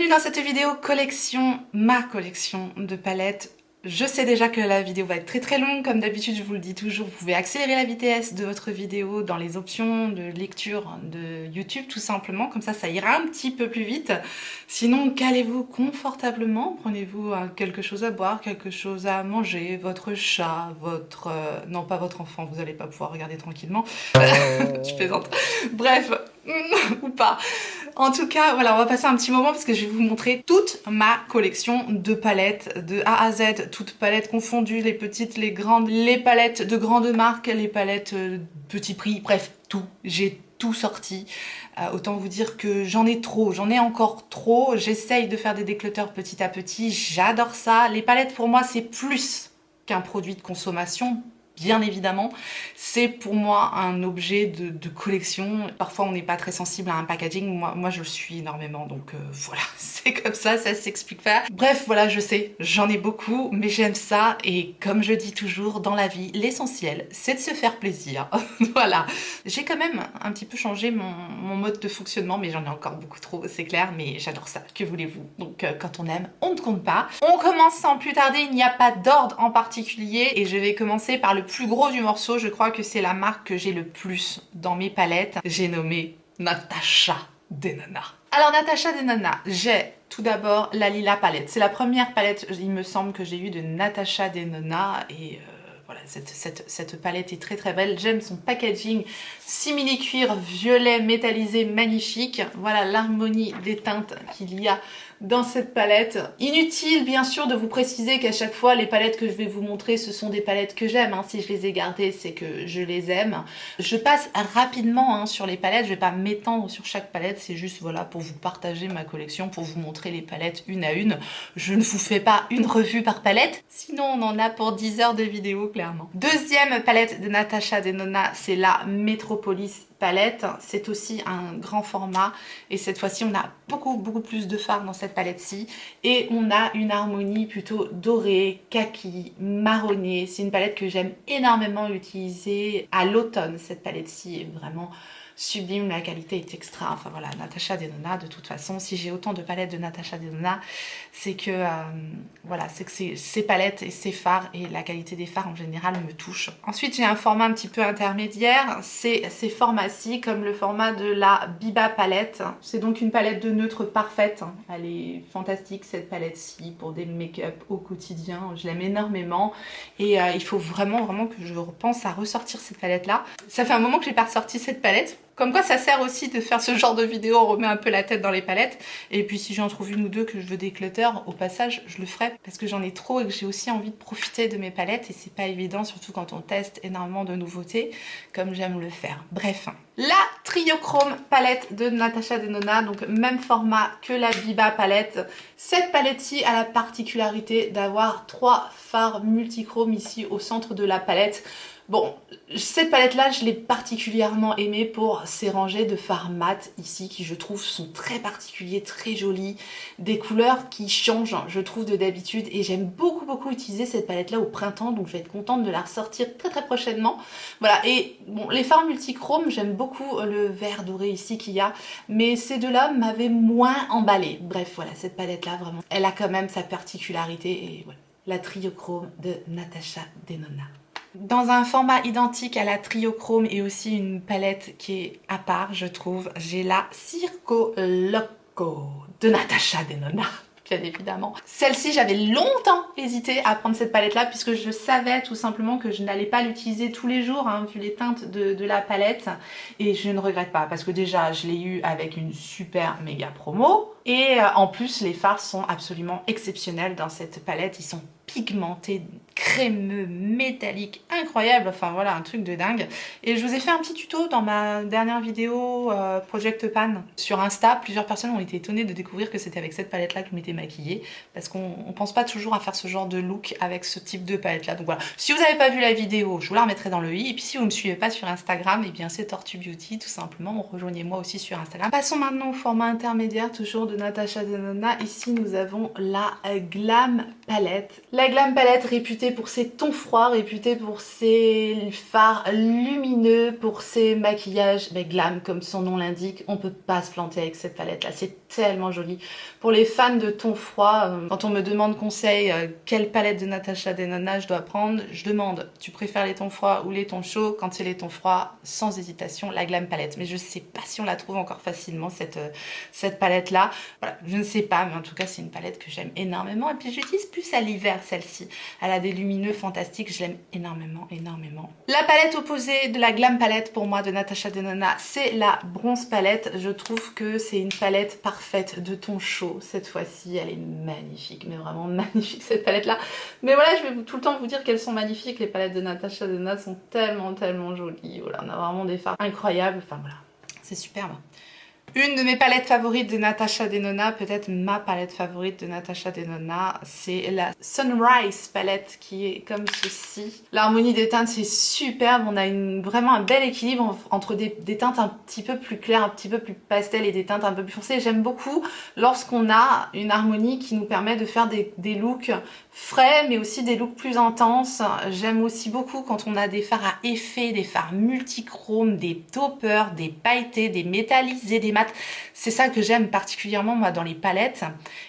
Bienvenue dans cette vidéo collection, ma collection de palettes. Je sais déjà que la vidéo va être très longue, comme d'habitude je vous le dis toujours, vous pouvez accélérer la vitesse de votre vidéo dans les options de lecture de YouTube tout simplement, comme ça ira un petit peu plus vite. Sinon calez-vous confortablement, prenez-vous quelque chose à boire, quelque chose à manger, votre chat, votre... non pas votre enfant, vous n'allez pas pouvoir regarder tranquillement, je plaisante, bref, ou pas. En tout cas, voilà, on va passer un petit moment parce que je vais vous montrer toute ma collection de palettes de A à Z, toutes palettes confondues, les petites, les grandes, les palettes de grandes marques, les palettes petit prix, bref, tout. J'ai tout sorti. Autant vous dire que j'en ai trop, j'en ai encore trop. J'essaye de faire des déclutters petit à petit, j'adore ça. Les palettes pour moi c'est plus qu'un produit de consommation. Bien évidemment, c'est pour moi un objet de collection. Parfois on n'est pas très sensible à un packaging, moi je le suis énormément, donc voilà, c'est comme ça s'explique pas. Bref, voilà, je sais, j'en ai beaucoup, mais j'aime ça, et comme je dis toujours, dans la vie, l'essentiel, c'est de se faire plaisir. Voilà, j'ai quand même un petit peu changé mon mode de fonctionnement, mais j'en ai encore beaucoup trop, c'est clair, mais j'adore ça, que voulez-vous. Donc quand on aime, on ne compte pas. On commence sans plus tarder, il n'y a pas d'ordre en particulier, et je vais commencer par le plus gros du morceau. Je crois que c'est la marque que j'ai le plus dans mes palettes. J'ai nommé Natasha Denona. Alors Natasha Denona, j'ai tout d'abord la Lila palette. C'est la première palette, il me semble, que j'ai eue de Natasha Denona, et voilà, cette palette est très belle. J'aime son packaging simili-cuir violet métallisé magnifique. Voilà l'harmonie des teintes qu'il y a dans cette palette. Inutile bien sûr de vous préciser qu'à chaque fois les palettes que je vais vous montrer ce sont des palettes que j'aime, si je les ai gardées c'est que je les aime. Je passe rapidement sur les palettes, je vais pas m'étendre sur chaque palette, c'est juste voilà pour vous partager ma collection, pour vous montrer les palettes une à une. Je ne vous fais pas une revue par palette, sinon on en a pour 10 heures de vidéo clairement. Deuxième palette de Natasha Denona, c'est la Metropolis palette. C'est aussi un grand format et cette fois-ci on a beaucoup plus de fards dans cette palette-ci et on a une harmonie plutôt dorée, kaki, marronné. C'est une palette que j'aime énormément utiliser à l'automne. Cette palette-ci est vraiment sublime, la qualité est extra, enfin voilà, Natasha Denona, de toute façon, si j'ai autant de palettes de Natasha Denona, c'est que, voilà, c'est que ces palettes et ces fards et la qualité des fards en général me touchent. Ensuite, j'ai un format un petit peu intermédiaire, c'est ces formats-ci, comme le format de la Biba palette. C'est donc une palette de neutre parfaite, elle est fantastique cette palette-ci pour des make-up au quotidien, je l'aime énormément et il faut vraiment que je repense à ressortir cette palette-là. Ça fait un moment que j'ai pas ressorti cette palette. Comme quoi ça sert aussi de faire ce genre de vidéo, on remet un peu la tête dans les palettes. Et puis si j'en trouve une ou deux que je veux déclutter, au passage je le ferai parce que j'en ai trop et que j'ai aussi envie de profiter de mes palettes et c'est pas évident, surtout quand on teste énormément de nouveautés comme j'aime le faire. Bref, la Triochrome palette de Natasha Denona, donc même format que la Biba palette. Cette palette-ci a la particularité d'avoir 3 fards multichromes ici au centre de la palette. Bon, cette palette-là, je l'ai particulièrement aimée pour ces rangées de fards mat ici, qui je trouve sont très particuliers, très jolis, des couleurs qui changent, je trouve, de d'habitude, et j'aime beaucoup utiliser cette palette-là au printemps, donc je vais être contente de la ressortir très prochainement. Voilà, et bon, les fards multichromes, j'aime beaucoup le vert doré ici qu'il y a, mais ces deux-là m'avaient moins emballé. Bref, voilà, cette palette-là, vraiment, elle a quand même sa particularité, et voilà, la Triochrome de Natasha Denona. Dans un format identique à la Triochrome et aussi une palette qui est à part, je trouve, j'ai la Circo Loco de Natasha Denona. Bien évidemment. Celle-ci, j'avais longtemps hésité à prendre cette palette-là puisque je savais tout simplement que je n'allais pas l'utiliser tous les jours vu les teintes de la palette et je ne regrette pas parce que déjà, je l'ai eu avec une super méga promo et en plus, les fards sont absolument exceptionnels dans cette palette. Ils sont pigmenté, crémeux, métallique, incroyable, enfin voilà, un truc de dingue. Et je vous ai fait un petit tuto dans ma dernière vidéo Project Pan sur Insta. Plusieurs personnes ont été étonnées de découvrir que c'était avec cette palette là que je m'étais maquillée parce qu'on pense pas toujours à faire ce genre de look avec ce type de palette là. Donc voilà, si vous n'avez pas vu la vidéo, je vous la remettrai dans le i. Et puis si vous ne me suivez pas sur Instagram, et bien c'est Tortue Beauty tout simplement, rejoignez-moi aussi sur Instagram. Passons maintenant au format intermédiaire, toujours de Natasha Denona. Ici nous avons la Glam palette. La Glam palette réputée pour ses tons froids, réputée pour ses fards lumineux, pour ses maquillages glam comme son nom l'indique. On peut pas se planter avec cette palette là, c'est tellement jolie. Pour les fans de ton froid, quand on me demande conseil, quelle palette de Natasha Denona je dois prendre, je demande, tu préfères les tons froids ou les tons chauds? Quand c'est les tons froids, sans hésitation, la Glam Palette. Mais je sais pas si on la trouve encore facilement, cette palette-là. Voilà, je ne sais pas, mais en tout cas, c'est une palette que j'aime énormément. Et puis, j'utilise plus à l'hiver, celle-ci. Elle a des lumineux fantastiques, je l'aime énormément, énormément. La palette opposée de la Glam Palette, pour moi, de Natasha Denona, c'est la Bronze Palette. Je trouve que c'est une palette parfaite de ton chaud. Cette fois-ci, elle est magnifique, mais vraiment magnifique cette palette-là. Mais voilà, je vais tout le temps vous dire qu'elles sont magnifiques. Les palettes de Natasha Denona sont tellement, tellement jolies. Voilà, on a vraiment des fards incroyables. Enfin voilà, c'est superbe. Une de mes palettes favorites de Natasha Denona, peut-être ma palette favorite de Natasha Denona, c'est la Sunrise palette qui est comme ceci. L'harmonie des teintes c'est superbe, on a vraiment un bel équilibre entre des teintes un petit peu plus claires, un petit peu plus pastel et des teintes un peu plus foncées. J'aime beaucoup lorsqu'on a une harmonie qui nous permet de faire des looks frais mais aussi des looks plus intenses. J'aime aussi beaucoup quand on a des fards à effet, des fards multichromes, des toppers, des pailletés, des métallisés, des mats. C'est ça que j'aime particulièrement moi dans les palettes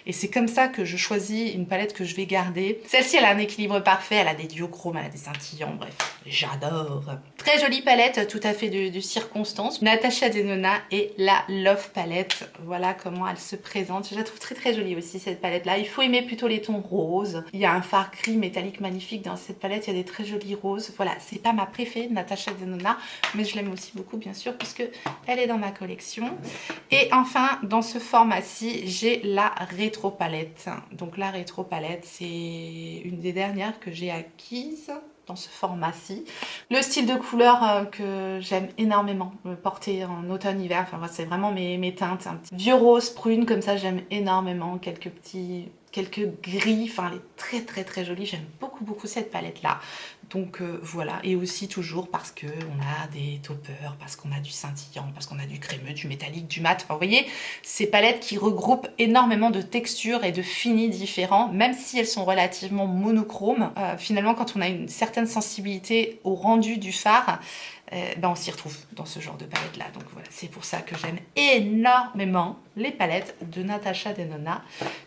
et c'est comme ça que je choisis une palette que je vais garder. Celle-ci elle a un équilibre parfait, elle a des duochromes, elle a des scintillants, bref, j'adore. Très jolie palette, tout à fait de circonstance. Natasha Denona et la Love Palette, voilà comment elle se présente. Je la trouve très très jolie aussi cette palette là. Il faut aimer plutôt les tons roses. Il y a un fard gris métallique magnifique dans cette palette, il y a des très jolis roses. Voilà, c'est pas ma préférée Natasha Denona, mais je l'aime aussi beaucoup bien sûr puisque elle est dans ma collection. Et enfin, dans ce format-ci, j'ai la Rétro Palette. Donc la Rétro Palette, c'est une des dernières que j'ai acquises dans ce format-ci. Le style de couleur que j'aime énormément porter en automne-hiver, enfin c'est vraiment mes teintes. Un petit vieux rose prune comme ça, j'aime énormément. Quelques gris, enfin elle est très très très jolie, j'aime beaucoup cette palette là. Donc voilà, et aussi toujours parce que on a des toppers, parce qu'on a du scintillant, parce qu'on a du crémeux, du métallique, du mat. Enfin vous voyez, ces palettes qui regroupent énormément de textures et de finis différents, même si elles sont relativement monochromes. Finalement quand on a une certaine sensibilité au rendu du fard, ben on s'y retrouve dans ce genre de palette là. Donc voilà, c'est pour ça que j'aime énormément les palettes de Natasha Denona.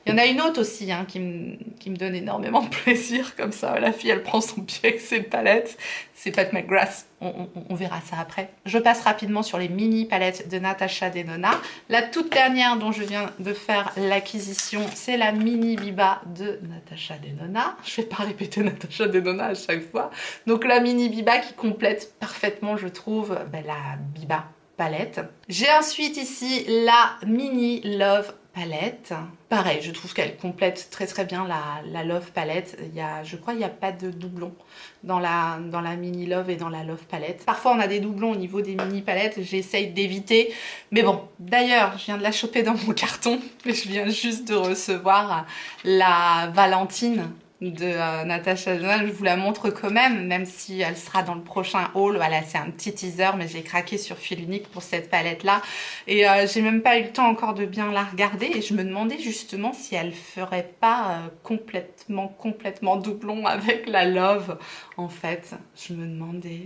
Il y en a une autre aussi hein, qui me donne énormément de plaisir, comme ça la fille elle prend son pied avec ses palettes. C'est Pat McGrath, on verra ça après. Je passe rapidement sur les mini palettes de Natasha Denona. La toute dernière dont je viens de faire l'acquisition, c'est la mini Biba de Natasha Denona. Je vais pas répéter Natasha Denona à chaque fois. Donc la mini Biba qui complète parfaitement, je trouve, la Biba palette. J'ai ensuite ici la mini Love palette. Pareil, je trouve qu'elle complète très très bien la Love palette. Je crois qu'il n'y a pas de doublon dans la mini Love et dans la Love palette. Parfois on a des doublons au niveau des mini palettes, j'essaye d'éviter. Mais bon, d'ailleurs, je viens de la choper dans mon carton. Et je viens juste de recevoir la Valentine de Natasha Denona. Je vous la montre quand même si elle sera dans le prochain haul. Voilà, c'est un petit teaser, mais j'ai craqué sur fil unique pour cette palette là et j'ai même pas eu le temps encore de bien la regarder et je me demandais justement si elle ferait pas complètement doublon avec la Love. En fait, je me demandais.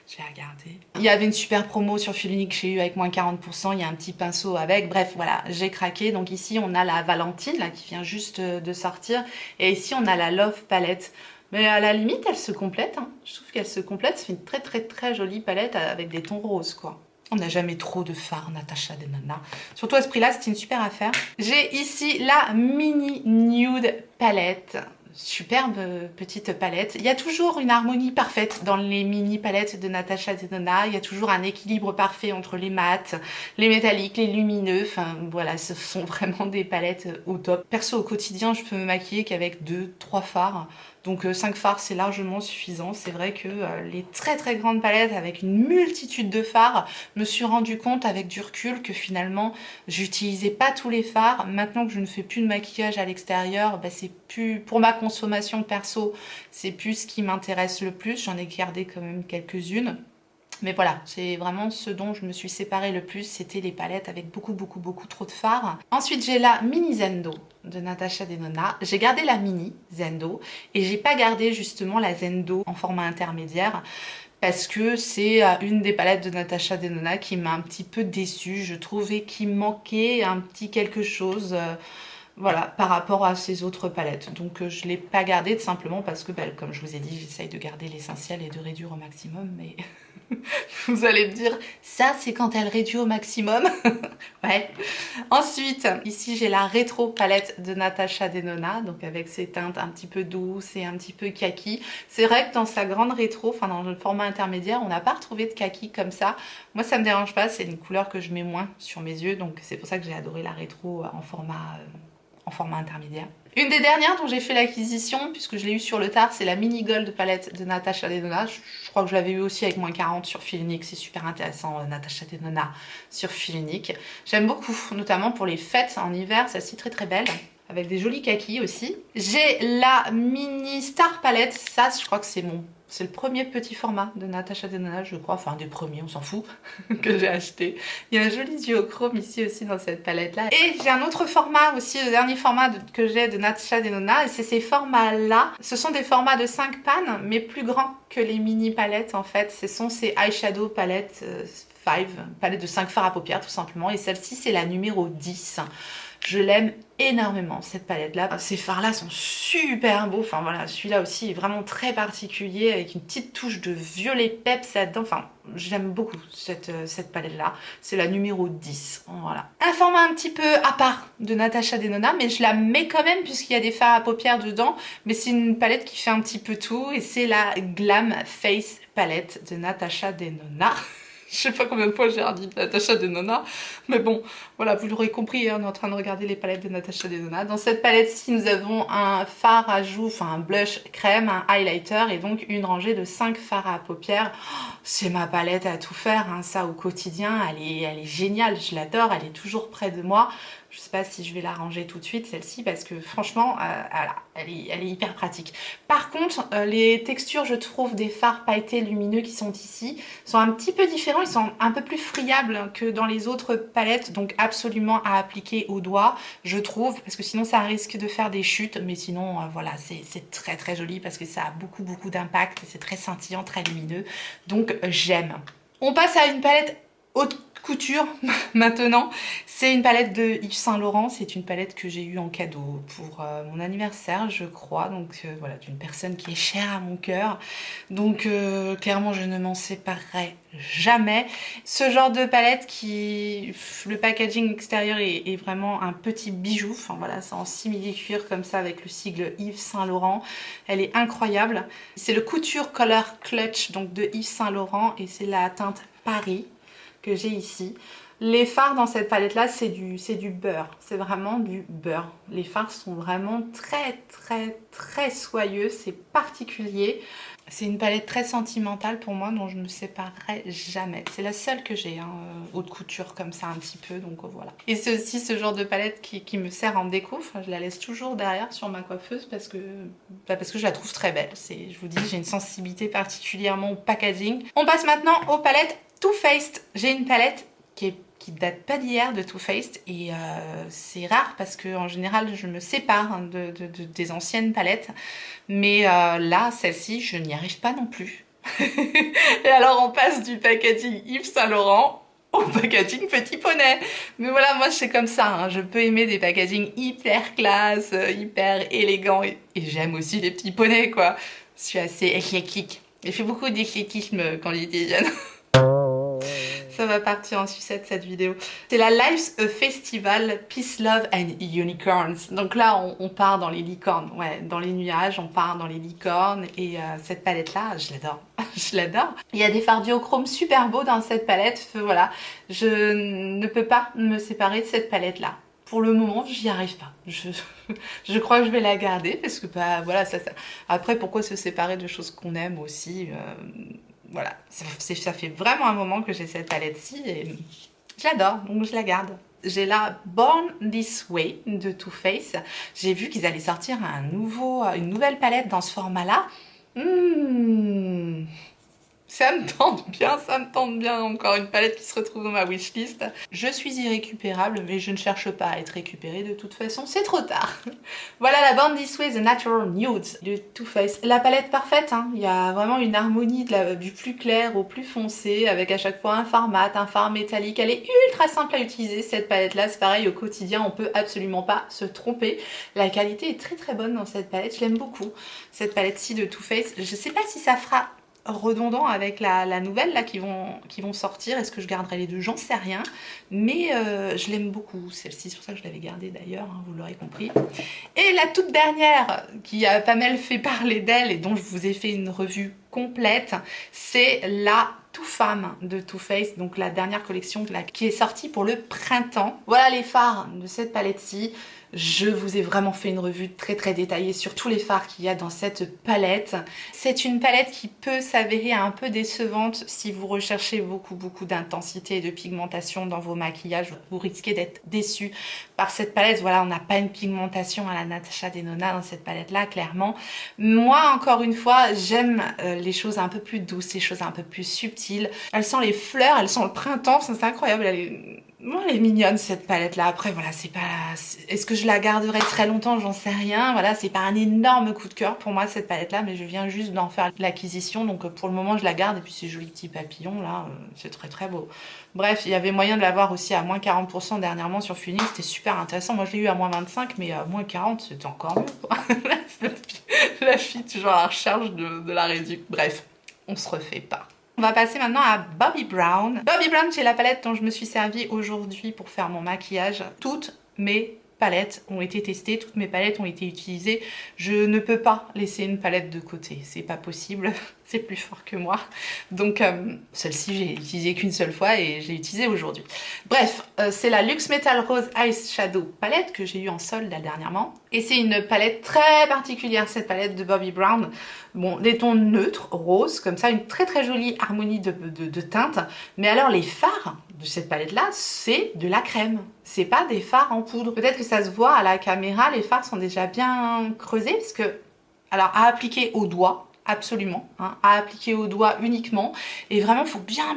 J'ai regardé. Il y avait une super promo sur fil unique que j'ai eu avec moins 40%. Il y a un petit pinceau avec. Bref, voilà, j'ai craqué. Donc ici, on a la Valentine là, qui vient juste de sortir. Et ici, on a la Love Palette. Mais à la limite, elle se complète. Hein. Je trouve qu'elle se complète. C'est une très très très jolie palette avec des tons roses, quoi. On n'a jamais trop de fard, Natasha Denona. Surtout à ce prix-là, c'est une super affaire. J'ai ici la Mini Nude Palette. Superbe petite palette. Il y a toujours une harmonie parfaite dans les mini palettes de Natasha Denona. Il y a toujours un équilibre parfait entre les mats, les métalliques, les lumineux. Enfin voilà, ce sont vraiment des palettes au top. Perso au quotidien, je peux me maquiller qu'avec 2-3 fards. Donc 5 fards c'est largement suffisant. C'est vrai que les très très grandes palettes avec une multitude de fards, me suis rendu compte avec du recul que finalement j'utilisais pas tous les fards. Maintenant que je ne fais plus de maquillage à l'extérieur, c'est plus pour ma consommation perso, c'est plus ce qui m'intéresse le plus. J'en ai gardé quand même quelques-unes. Mais voilà, c'est vraiment ce dont je me suis séparée le plus, c'était les palettes avec beaucoup trop de fards. Ensuite, j'ai la Mini Zendo de Natasha Denona. J'ai gardé la Mini Zendo et j'ai pas gardé justement la Zendo en format intermédiaire parce que c'est une des palettes de Natasha Denona qui m'a un petit peu déçue. Je trouvais qu'il manquait un petit quelque chose, voilà, par rapport à ces autres palettes. Donc je ne l'ai pas gardée tout simplement parce que, comme je vous ai dit, j'essaye de garder l'essentiel et de réduire au maximum, mais vous allez me dire, ça c'est quand elle réduit au maximum. Ouais. Ensuite, ici j'ai la rétro palette de Natasha Denona, donc avec ses teintes un petit peu douces et un petit peu kaki. C'est vrai que dans sa grande rétro, enfin dans le format intermédiaire, on n'a pas retrouvé de kaki comme ça. Moi ça me dérange pas, c'est une couleur que je mets moins sur mes yeux, donc c'est pour ça que j'ai adoré la rétro en format intermédiaire. Une des dernières dont j'ai fait l'acquisition, puisque je l'ai eu sur le tard, c'est la mini gold palette de Natasha Denona. Je crois que je l'avais eu aussi avec moins 40 sur fil unique, c'est super intéressant, Natasha Denona sur fil unique. J'aime beaucoup, notamment pour les fêtes en hiver, celle-ci très très belle, avec des jolis kakis aussi. J'ai la mini star palette, ça je crois que c'est le premier petit format de Natasha Denona, je crois, enfin des premiers, on s'en fout, que j'ai acheté. Il y a un joli duochrome ici aussi dans cette palette-là. Et j'ai un autre format aussi, le dernier format que j'ai de Natasha Denona, et c'est ces formats-là. Ce sont des formats de 5 pannes, mais plus grands que les mini palettes en fait. Ce sont ces eyeshadow palettes 5, palette de 5 fards à paupières tout simplement, et celle-ci c'est la numéro 10. Je l'aime énormément cette palette là, ces fards là sont super beaux, enfin voilà, celui-là aussi est vraiment très particulier avec une petite touche de violet peps là-dedans, enfin j'aime beaucoup cette palette là, c'est la numéro 10, voilà. Un format un petit peu à part de Natasha Denona, mais je la mets quand même puisqu'il y a des fards à paupières dedans, mais c'est une palette qui fait un petit peu tout et c'est la Glam Face palette de Natasha Denona. Je sais pas combien de fois j'ai redit Natasha Denona, mais bon, voilà, vous l'aurez compris, hein, on est en train de regarder les palettes de Natasha Denona. Dans cette palette-ci, nous avons un fard à joues, enfin un blush crème, un highlighter et donc une rangée de 5 fards à paupières. Oh, c'est ma palette à tout faire, hein, ça au quotidien, elle est géniale, je l'adore, elle est toujours près de moi. Je sais pas si je vais la ranger tout de suite celle-ci parce que franchement voilà, elle est hyper pratique. Par contre les textures je trouve des fards pailletés lumineux qui sont ici sont un petit peu différents, ils sont un peu plus friables que dans les autres palettes, donc absolument à appliquer au doigt je trouve, parce que sinon ça risque de faire des chutes, mais sinon voilà, c'est très très joli parce que ça a beaucoup d'impact, c'est très scintillant, très lumineux, donc j'aime. On passe à une palette haute couture maintenant, c'est une palette de Yves Saint Laurent, c'est une palette que j'ai eue en cadeau pour mon anniversaire je crois, donc voilà, d'une personne qui est chère à mon cœur, donc clairement je ne m'en séparerai jamais. Ce genre de palette qui, le packaging extérieur est vraiment un petit bijou, enfin voilà, c'est en simili cuir comme ça avec le sigle Yves Saint Laurent, elle est incroyable. C'est le Couture Color Clutch donc de Yves Saint Laurent et c'est la teinte Paris que j'ai ici. Les fards dans cette palette là c'est du beurre, c'est vraiment du beurre. Les fards sont vraiment très soyeux, c'est particulier. C'est une palette très sentimentale pour moi dont je ne me séparerai jamais. C'est la seule que j'ai, hein, haute couture comme ça un petit peu, donc voilà. Et c'est aussi ce genre de palette qui me sert en déco, enfin, je la laisse toujours derrière sur ma coiffeuse parce que je la trouve très belle. Je vous dis, j'ai une sensibilité particulièrement au packaging. On passe maintenant aux palettes Too Faced. J'ai une palette qui date pas d'hier de Too Faced et c'est rare parce que en général je me sépare hein, des anciennes palettes, mais là celle-ci je n'y arrive pas non plus. Et alors on passe du packaging Yves Saint Laurent au packaging Petit Poney, mais voilà, moi c'est comme ça, hein. Je peux aimer des packaging hyper classe, hyper élégants et j'aime aussi les petits poneys quoi. Je suis assez éclectique, j'ai fait beaucoup d'éclectisme quand j'étais jeune. Ça va partir en sucette cette vidéo. C'est la Life's a Festival Peace, Love and Unicorns. Donc là, on part dans les licornes. Ouais, dans les nuages, on part dans les licornes. Et cette palette-là, je l'adore. Je l'adore. Il y a des fards duochrome super beaux dans cette palette. Voilà, je ne peux pas me séparer de cette palette-là. Pour le moment, j'y arrive pas. Je crois que je vais la garder parce que bah voilà, ça. Après, pourquoi se séparer de choses qu'on aime aussi voilà, ça fait vraiment un moment que j'ai cette palette-ci et j'adore, donc je la garde. J'ai la Born This Way de Too Faced. J'ai vu qu'ils allaient sortir une nouvelle palette dans ce format-là. Ça me tente bien, ça me tente bien. Encore une palette qui se retrouve dans ma wishlist. Je suis irrécupérable, mais je ne cherche pas à être récupérée de toute façon, c'est trop tard. Voilà la Born This Way The Natural Nudes de Too Faced. La palette parfaite, hein. Il y a vraiment une harmonie du plus clair au plus foncé, avec à chaque fois un fard mat, un fard métallique. Elle est ultra simple à utiliser cette palette-là, c'est pareil au quotidien, on peut absolument pas se tromper. La qualité est très très bonne dans cette palette, je l'aime beaucoup. Cette palette-ci de Too Faced, je sais pas si ça fera redondant avec la nouvelle là qui vont sortir. Est-ce que je garderai les deux? J'en sais rien, mais je l'aime beaucoup celle-ci, c'est pour ça que je l'avais gardée d'ailleurs, hein, vous l'aurez compris. Et la toute dernière qui a pas mal fait parler d'elle et dont je vous ai fait une revue complète, c'est la Too Femme de Too Faced, donc la dernière collection qui est sortie pour le printemps. Voilà les fards de cette palette-ci. Je vous ai vraiment fait une revue très très détaillée sur tous les fards qu'il y a dans cette palette. C'est une palette qui peut s'avérer un peu décevante si vous recherchez beaucoup d'intensité et de pigmentation dans vos maquillages. Vous risquez d'être déçu par cette palette. Voilà, on n'a pas une pigmentation à la Natasha Denona dans cette palette-là, clairement. Moi, encore une fois, j'aime les choses un peu plus douces, les choses un peu plus subtiles. Elle sent les fleurs, elle sent le printemps, c'est incroyable. Elle est mignonne cette palette là. Après voilà, c'est pas... Est-ce que je la garderai très longtemps? J'en sais rien. Voilà, c'est pas un énorme coup de cœur pour moi cette palette là, mais je viens juste d'en faire l'acquisition, donc pour le moment je la garde. Et puis ces jolis petits papillons là, c'est très très beau. Bref, il y avait moyen de l'avoir aussi à moins 40% dernièrement sur Funny, c'était super intéressant. Moi je l'ai eu à moins 25, mais à moins 40 c'était encore mieux quoi. La fille toujours à la recherche de la réduc. Bref, on se refait pas. On va passer maintenant à Bobbi Brown. Bobbi Brown, c'est la palette dont je me suis servie aujourd'hui pour faire mon maquillage. Toutes mes palettes ont été testées, toutes mes palettes ont été utilisées. Je ne peux pas laisser une palette de côté, c'est pas possible, c'est plus fort que moi. Donc celle-ci, j'ai utilisé qu'une seule fois et je l'ai utilisée aujourd'hui. Bref, c'est la Luxe Metal Rose Eyeshadow palette que j'ai eu en solde là, dernièrement. Et c'est une palette très particulière, cette palette de Bobbi Brown. Bon, des tons neutres, roses, comme ça, une très très jolie harmonie de teintes. Mais alors les fards de cette palette là, c'est de la crème. C'est pas des fards en poudre. Peut-être que ça se voit à la caméra, les fards sont déjà bien creusés, parce que, alors à appliquer au doigt, absolument, hein, à appliquer au doigt uniquement, et vraiment il faut bien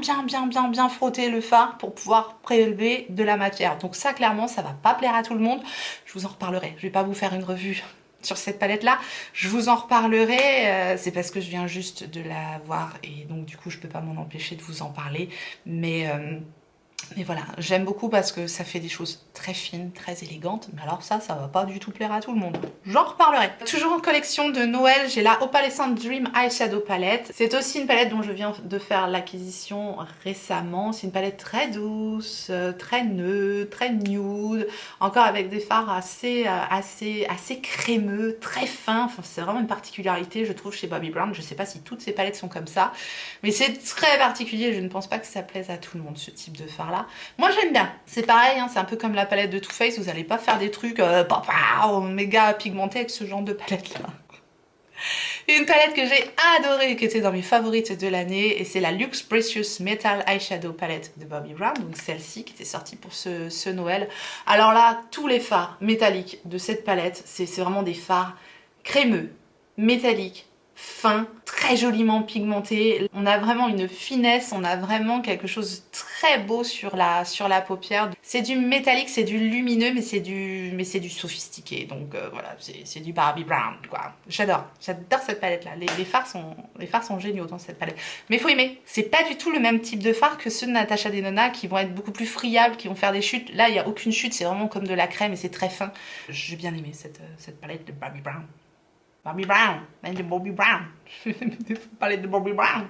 frotter le fard pour pouvoir prélever de la matière. Donc ça clairement ça va pas plaire à tout le monde, je vous en reparlerai, je vais pas vous faire une revue sur cette palette là, je vous en reparlerai, c'est parce que je viens juste de la voir et donc du coup je peux pas m'en empêcher de vous en parler, mais voilà, j'aime beaucoup parce que ça fait des choses très fines, très élégantes. Mais alors ça va pas du tout plaire à tout le monde. J'en reparlerai. Toujours en collection de Noël, j'ai la Opalescent Dream Eyeshadow Palette. C'est aussi une palette dont je viens de faire l'acquisition récemment. C'est une palette très douce, très neutre, très nude. Encore avec des fards assez crémeux, très fins. Enfin, c'est vraiment une particularité, je trouve, chez Bobbi Brown. Je sais pas si toutes ces palettes sont comme ça. Mais c'est très particulier. Je ne pense pas que ça plaise à tout le monde, ce type de fard là. Moi j'aime bien, c'est pareil, hein, c'est un peu comme la palette de Too Faced, vous n'allez pas faire des trucs méga pigmentés avec ce genre de palette là. Une palette que j'ai adorée, qui était dans mes favorites de l'année, et c'est la Luxe Precious Metal Eyeshadow Palette de Bobbi Brown, donc celle-ci qui était sortie pour ce Noël. Alors là, tous les fards métalliques de cette palette, c'est vraiment des fards crémeux, métalliques, fin, très joliment pigmenté. On a vraiment une finesse, on a vraiment quelque chose de très beau sur la paupière. C'est du métallique, c'est du lumineux, mais c'est du sophistiqué. Donc voilà, c'est du Bobbi Brown, quoi. J'adore cette palette-là. Les fards sont géniaux dans cette palette. Mais il faut aimer. C'est pas du tout le même type de fard que ceux de Natasha Denona qui vont être beaucoup plus friables, qui vont faire des chutes. Là, il n'y a aucune chute, c'est vraiment comme de la crème et c'est très fin. J'ai bien aimé cette palette de Bobbi Brown. Bobbi Brown, même de Bobbi Brown. Parler de Bobbi Brown.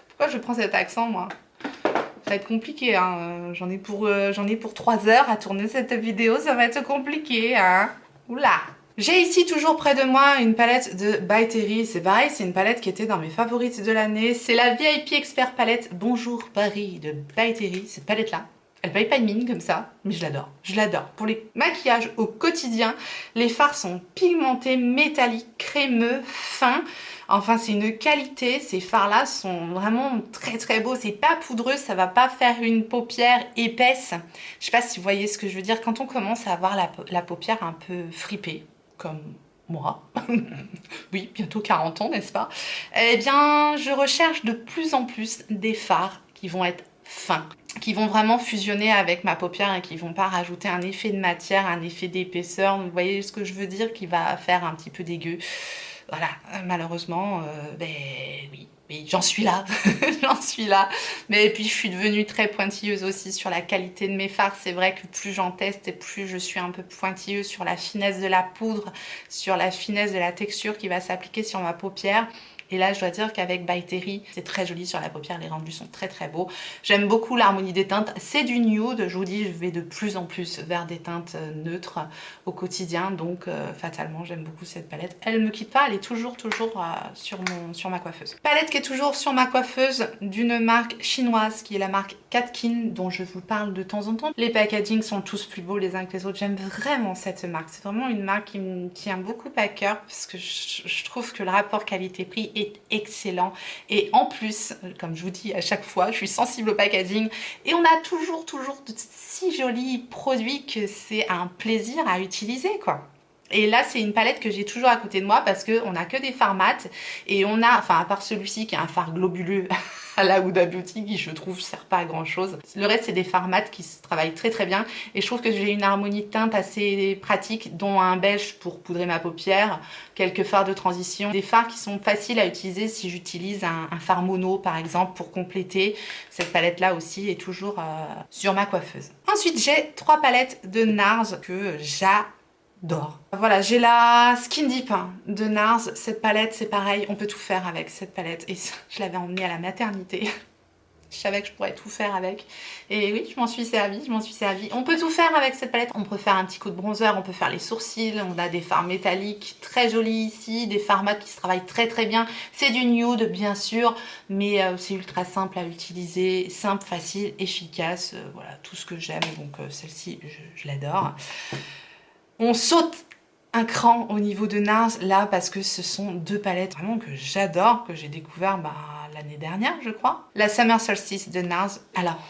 Pourquoi je prends cet accent, moi? Ça va être compliqué, hein. J'en ai pour 3 heures à tourner cette vidéo, ça va être compliqué, hein. Oula. J'ai ici toujours près de moi une palette de By Terry. C'est pareil, c'est une palette qui était dans mes favorites de l'année. C'est la VIP Expert Palette Bonjour Paris de By Terry, cette palette-là. Elle paye pas de mine comme ça, mais je l'adore. Je l'adore. Pour les maquillages au quotidien, les fards sont pigmentés, métalliques, crémeux, fins. Enfin, c'est une qualité. Ces fards-là sont vraiment très très beaux. C'est pas poudreux, ça va pas faire une paupière épaisse. Je sais pas si vous voyez ce que je veux dire. Quand on commence à avoir la paupière un peu fripée, comme moi, oui, bientôt 40 ans, n'est-ce pas? Eh bien, je recherche de plus en plus des fards qui vont être fins, qui vont vraiment fusionner avec ma paupière et qui vont pas rajouter un effet de matière, un effet d'épaisseur, vous voyez ce que je veux dire, qui va faire un petit peu dégueu. Voilà, malheureusement, ben oui. Oui, j'en suis là, j'en suis là. Mais puis je suis devenue très pointilleuse aussi sur la qualité de mes fards. C'est vrai que plus j'en teste et plus je suis un peu pointilleuse sur la finesse de la poudre, sur la finesse de la texture qui va s'appliquer sur ma paupière. Et là, je dois dire qu'avec By Terry, c'est très joli sur la paupière, les rendus sont très très beaux. J'aime beaucoup l'harmonie des teintes, c'est du nude, je vous dis, je vais de plus en plus vers des teintes neutres au quotidien, donc fatalement, j'aime beaucoup cette palette. Elle me quitte pas, elle est toujours sur ma coiffeuse. Palette qui est toujours sur ma coiffeuse d'une marque chinoise, qui est la marque Katkin, dont je vous parle de temps en temps. Les packagings sont tous plus beaux les uns que les autres, j'aime vraiment cette marque. C'est vraiment une marque qui me tient beaucoup à cœur, parce que je trouve que le rapport qualité-prix est excellent. Et en plus, comme je vous dis à chaque fois, je suis sensible au packaging et on a toujours de si jolis produits que c'est un plaisir à utiliser, quoi. Et là, c'est une palette que j'ai toujours à côté de moi parce qu'on n'a que des fards mat et on a, enfin à part celui-ci qui est un fard globuleux à la Huda Beauty qui je trouve sert pas à grand chose. Le reste c'est des fards mat qui se travaillent très très bien et je trouve que j'ai une harmonie de teinte assez pratique, dont un beige pour poudrer ma paupière, quelques fards de transition, des fards qui sont faciles à utiliser si j'utilise un fard mono par exemple pour compléter. Cette palette là aussi est toujours sur ma coiffeuse. Ensuite j'ai 3 palettes de NARS que j'adore. Voilà, j'ai la Skin Deep de NARS. Cette palette, c'est pareil, on peut tout faire avec cette palette. Et je l'avais emmenée à la maternité. Je savais que je pourrais tout faire avec. Et oui, je m'en suis servie, On peut tout faire avec cette palette. On peut faire un petit coup de bronzer, on peut faire les sourcils. On a des fards métalliques très jolis ici, des fards mat qui se travaillent très très bien. C'est du nude, bien sûr, mais c'est ultra simple à utiliser. Simple, facile, efficace. Voilà, tout ce que j'aime. Donc celle-ci, je l'adore. On saute un cran au niveau de NARS là parce que ce sont 2 palettes vraiment que j'adore, que j'ai découvert l'année dernière je crois. La Summer Solstice de NARS, alors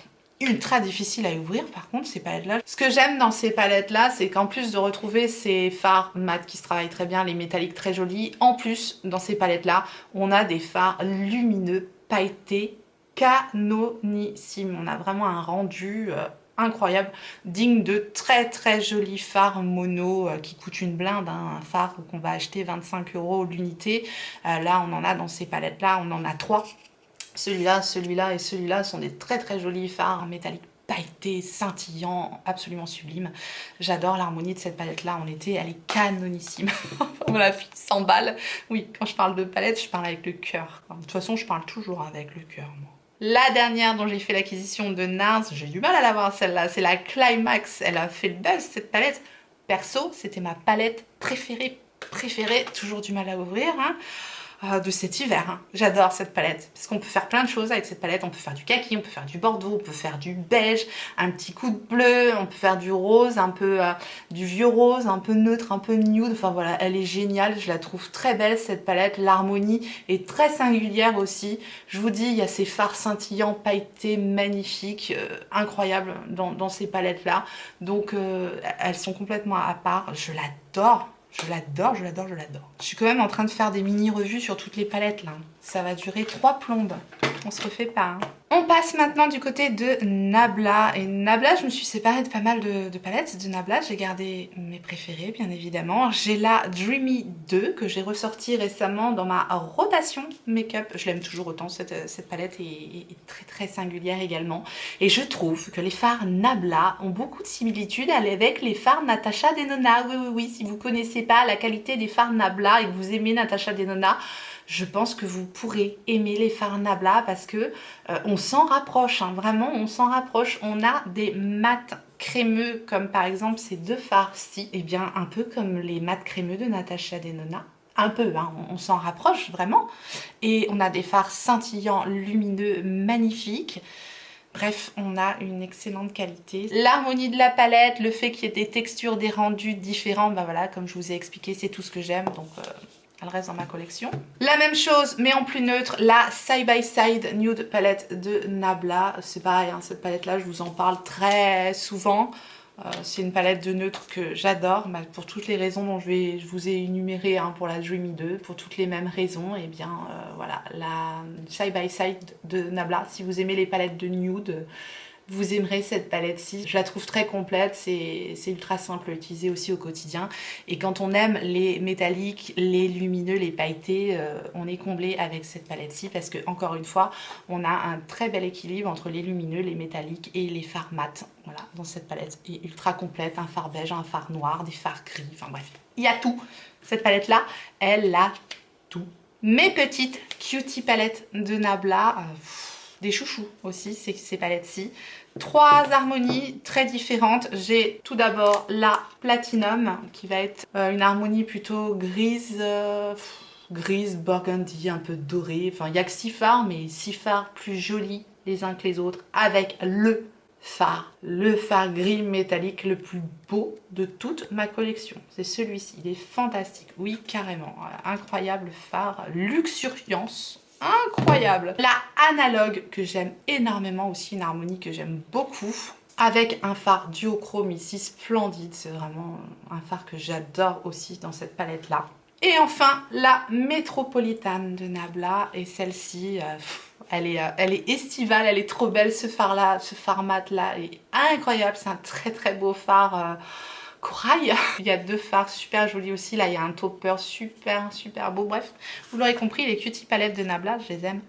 ultra difficile à ouvrir par contre ces palettes là. Ce que j'aime dans ces palettes là, c'est qu'en plus de retrouver ces fards mat qui se travaillent très bien, les métalliques très jolis, en plus dans ces palettes là on a des fards lumineux, pailletés, canonissimes. On a vraiment un rendu incroyable, digne de très très jolis fards mono qui coûtent une blinde, hein, un phare qu'on va acheter 25 € l'unité. Là on en a dans ces palettes là, on en a 3. Celui-là, celui-là et celui-là sont des très très jolis fards métalliques pailletés, scintillants, absolument sublimes. J'adore l'harmonie de cette palette là en été, elle est canonissime. Voilà, fille s'emballe. Oui, quand je parle de palette, je parle avec le cœur. De toute façon, je parle toujours avec le cœur, moi. La dernière dont j'ai fait l'acquisition de NARS, j'ai du mal à l'avoir celle-là, c'est la Climax. Elle a fait le buzz cette palette. Perso, c'était ma palette préférée, toujours du mal à ouvrir, hein, de cet hiver. Hein. J'adore cette palette, parce qu'on peut faire plein de choses avec cette palette. On peut faire du kaki, on peut faire du bordeaux, on peut faire du beige, un petit coup de bleu, on peut faire du rose, un peu du vieux rose, un peu neutre, un peu nude. Enfin voilà, elle est géniale, je la trouve très belle cette palette. L'harmonie est très singulière aussi. Je vous dis, il y a ces fards scintillants, pailletés, magnifiques, incroyables dans ces palettes-là. Donc elles sont complètement à part, je l'adore. Je l'adore. Je suis quand même en train de faire des mini-revues sur toutes les palettes là. Ça va durer 3 plombes. On se refait pas. Hein. On passe maintenant du côté de Nabla. Et Nabla, je me suis séparée de pas mal de palettes de Nabla. J'ai gardé mes préférées, bien évidemment. J'ai la Dreamy 2 que j'ai ressortie récemment dans ma rotation make-up. Je l'aime toujours autant, cette palette est très très singulière également. Et je trouve que les fards Nabla ont beaucoup de similitudes avec les fards Natasha Denona. Oui, si vous connaissez pas la qualité des fards Nabla et que vous aimez Natasha Denona, je pense que vous pourrez aimer les fards Nabla parce que on s'en rapproche, hein, vraiment on s'en rapproche. On a des mats crémeux comme par exemple ces 2 fards-ci, et bien un peu comme les mats crémeux de Natasha Denona. Un peu, hein, on s'en rapproche vraiment. Et on a des fards scintillants, lumineux, magnifiques. Bref, on a une excellente qualité. L'harmonie de la palette, le fait qu'il y ait des textures, des rendus différents, bah voilà, comme je vous ai expliqué, c'est tout ce que j'aime, donc elle reste dans ma collection. La même chose, mais en plus neutre, la Side by Side Nude Palette de Nabla. C'est pareil, hein, cette palette-là, je vous en parle très souvent. C'est une palette de neutres que j'adore, pour toutes les raisons dont je vous ai énumérées hein, pour la Dreamy 2, pour toutes les mêmes raisons. Et bien voilà, la Side by Side de Nabla, si vous aimez les palettes de nude, vous aimerez cette palette-ci. Je la trouve très complète, c'est ultra simple à utiliser aussi au quotidien. Et quand on aime les métalliques, les lumineux, les pailletés, on est comblé avec cette palette-ci parce que, encore une fois, on a un très bel équilibre entre les lumineux, les métalliques et les fards mat. Voilà, dans cette palette est ultra complète, un fard beige, un fard noir, des fards gris, enfin bref, il y a tout. Cette palette-là, elle a tout. Mes petites cutie palettes de Nabla, des chouchous aussi, ces palettes-ci. 3 harmonies très différentes. J'ai tout d'abord la Platinum, qui va être une harmonie plutôt grise, grise, burgundy, un peu dorée. Enfin, il n'y a que 6 fards, mais 6 fards plus jolis les uns que les autres, avec le phare gris métallique le plus beau de toute ma collection. C'est celui-ci, il est fantastique. Oui, carrément. Incroyable phare, luxuriance. Incroyable. La analogue que j'aime énormément aussi, une harmonie que j'aime beaucoup, avec un phare duochrome ici splendide. C'est vraiment un phare que j'adore aussi dans cette palette là. Et enfin la Métropolitane de Nabla, et celle-ci elle est estivale, elle est trop belle, ce phare là, ce phare mat là est incroyable. C'est un très très beau phare corail. Il y a 2 fards super jolis aussi. Là, il y a un topper super beau. Bref, vous l'aurez compris, les cutie palettes de Nabla, je les aime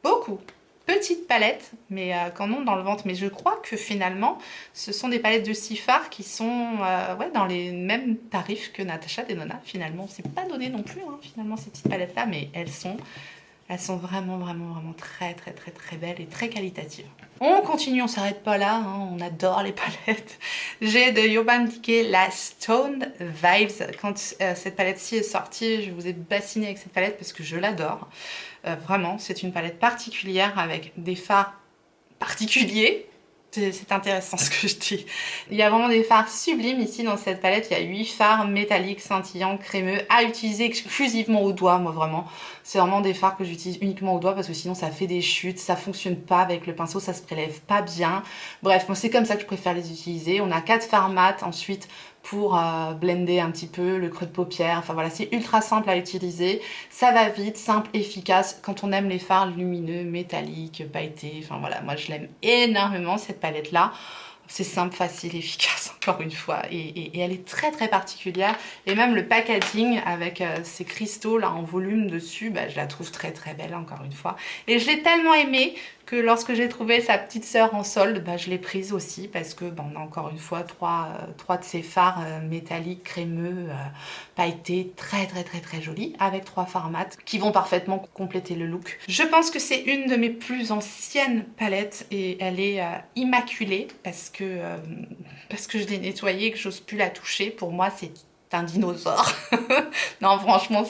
beaucoup. Petite palette, mais qu'en ont dans le ventre. Mais je crois que finalement, ce sont des palettes de 6 fards qui sont ouais, dans les mêmes tarifs que Natasha Denona. Finalement, c'est pas donné non plus, hein, finalement, ces petites palettes-là, mais elles sont vraiment très belles et très qualitatives. On continue, on s'arrête pas là, hein, on adore les palettes. J'ai de Urban Decay la Stone Vibes. Quand cette palette-ci est sortie, je vous ai bassiné avec cette palette parce que je l'adore. Vraiment, c'est une palette particulière avec des fards particuliers. C'est intéressant ce que je dis. Il y a vraiment des fards sublimes ici dans cette palette. Il y a 8 fards métalliques, scintillants, crémeux à utiliser exclusivement au doigt. Moi vraiment, c'est vraiment des fards que j'utilise uniquement au doigt parce que sinon ça fait des chutes, ça fonctionne pas avec le pinceau, ça se prélève pas bien. Bref, moi c'est comme ça que je préfère les utiliser. On a 4 fards mat ensuite pour blender un petit peu le creux de paupière. Enfin voilà, c'est ultra simple à utiliser. Ça va vite, simple, efficace. Quand on aime les fards lumineux, métalliques, pailletés, enfin voilà, moi je l'aime énormément cette palette-là. C'est simple, facile, efficace, encore une fois. Et elle est très particulière. Et même le packaging avec ces cristaux là en volume dessus, bah, je la trouve très belle, encore une fois. Et je l'ai tellement aimée que lorsque j'ai trouvé sa petite sœur en solde, bah, je l'ai prise aussi parce que bah, on a encore une fois trois de ces fards métalliques, crémeux, pailletés, très jolis, avec 3 fards mat qui vont parfaitement compléter le look. Je pense que c'est une de mes plus anciennes palettes et elle est immaculée parce que je l'ai nettoyée, que j'ose plus la toucher. Pour moi, c'est un dinosaure. Non, franchement,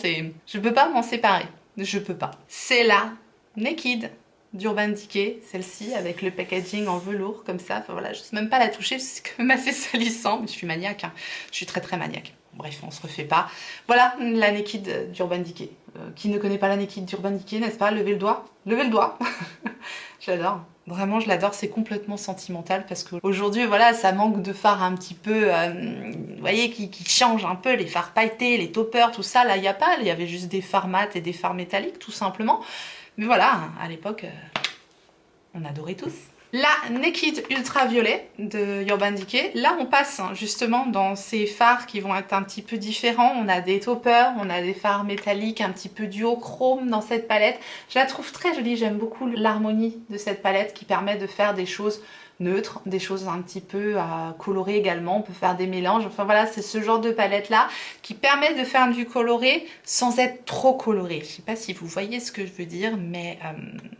je peux pas m'en séparer. Je peux pas. C'est la Naked d'Urban Decay, celle-ci, avec le packaging en velours, comme ça. Enfin voilà, je sais même pas la toucher, parce que c'est quand même assez salissant, mais je suis maniaque, hein. Je suis très maniaque. Bref, on se refait pas. Voilà, la Naked d'Urban Decay. Qui ne connaît pas la Naked d'Urban Decay, n'est-ce pas? Levez le doigt. Levez le doigt. Je l'adore. Vraiment, je l'adore. C'est complètement sentimental parce qu'aujourd'hui, voilà, ça manque de fards un petit peu, vous voyez, qui changent un peu, les fards pailletés, les toppers, tout ça. Là, il n'y a pas. Il y avait juste des fards mat et des fards métalliques, tout simplement. Mais voilà, à l'époque, on adorait tous. La Naked Ultraviolet de Urban Decay, là on passe justement dans ces fards qui vont être un petit peu différents. On a des toppers, on a des fards métalliques un petit peu duochrome dans cette palette. Je la trouve très jolie, j'aime beaucoup l'harmonie de cette palette qui permet de faire des choses neutres, des choses un petit peu colorées également. On peut faire des mélanges, enfin voilà, c'est ce genre de palette là qui permet de faire du coloré sans être trop coloré. Je sais pas si vous voyez ce que je veux dire, mais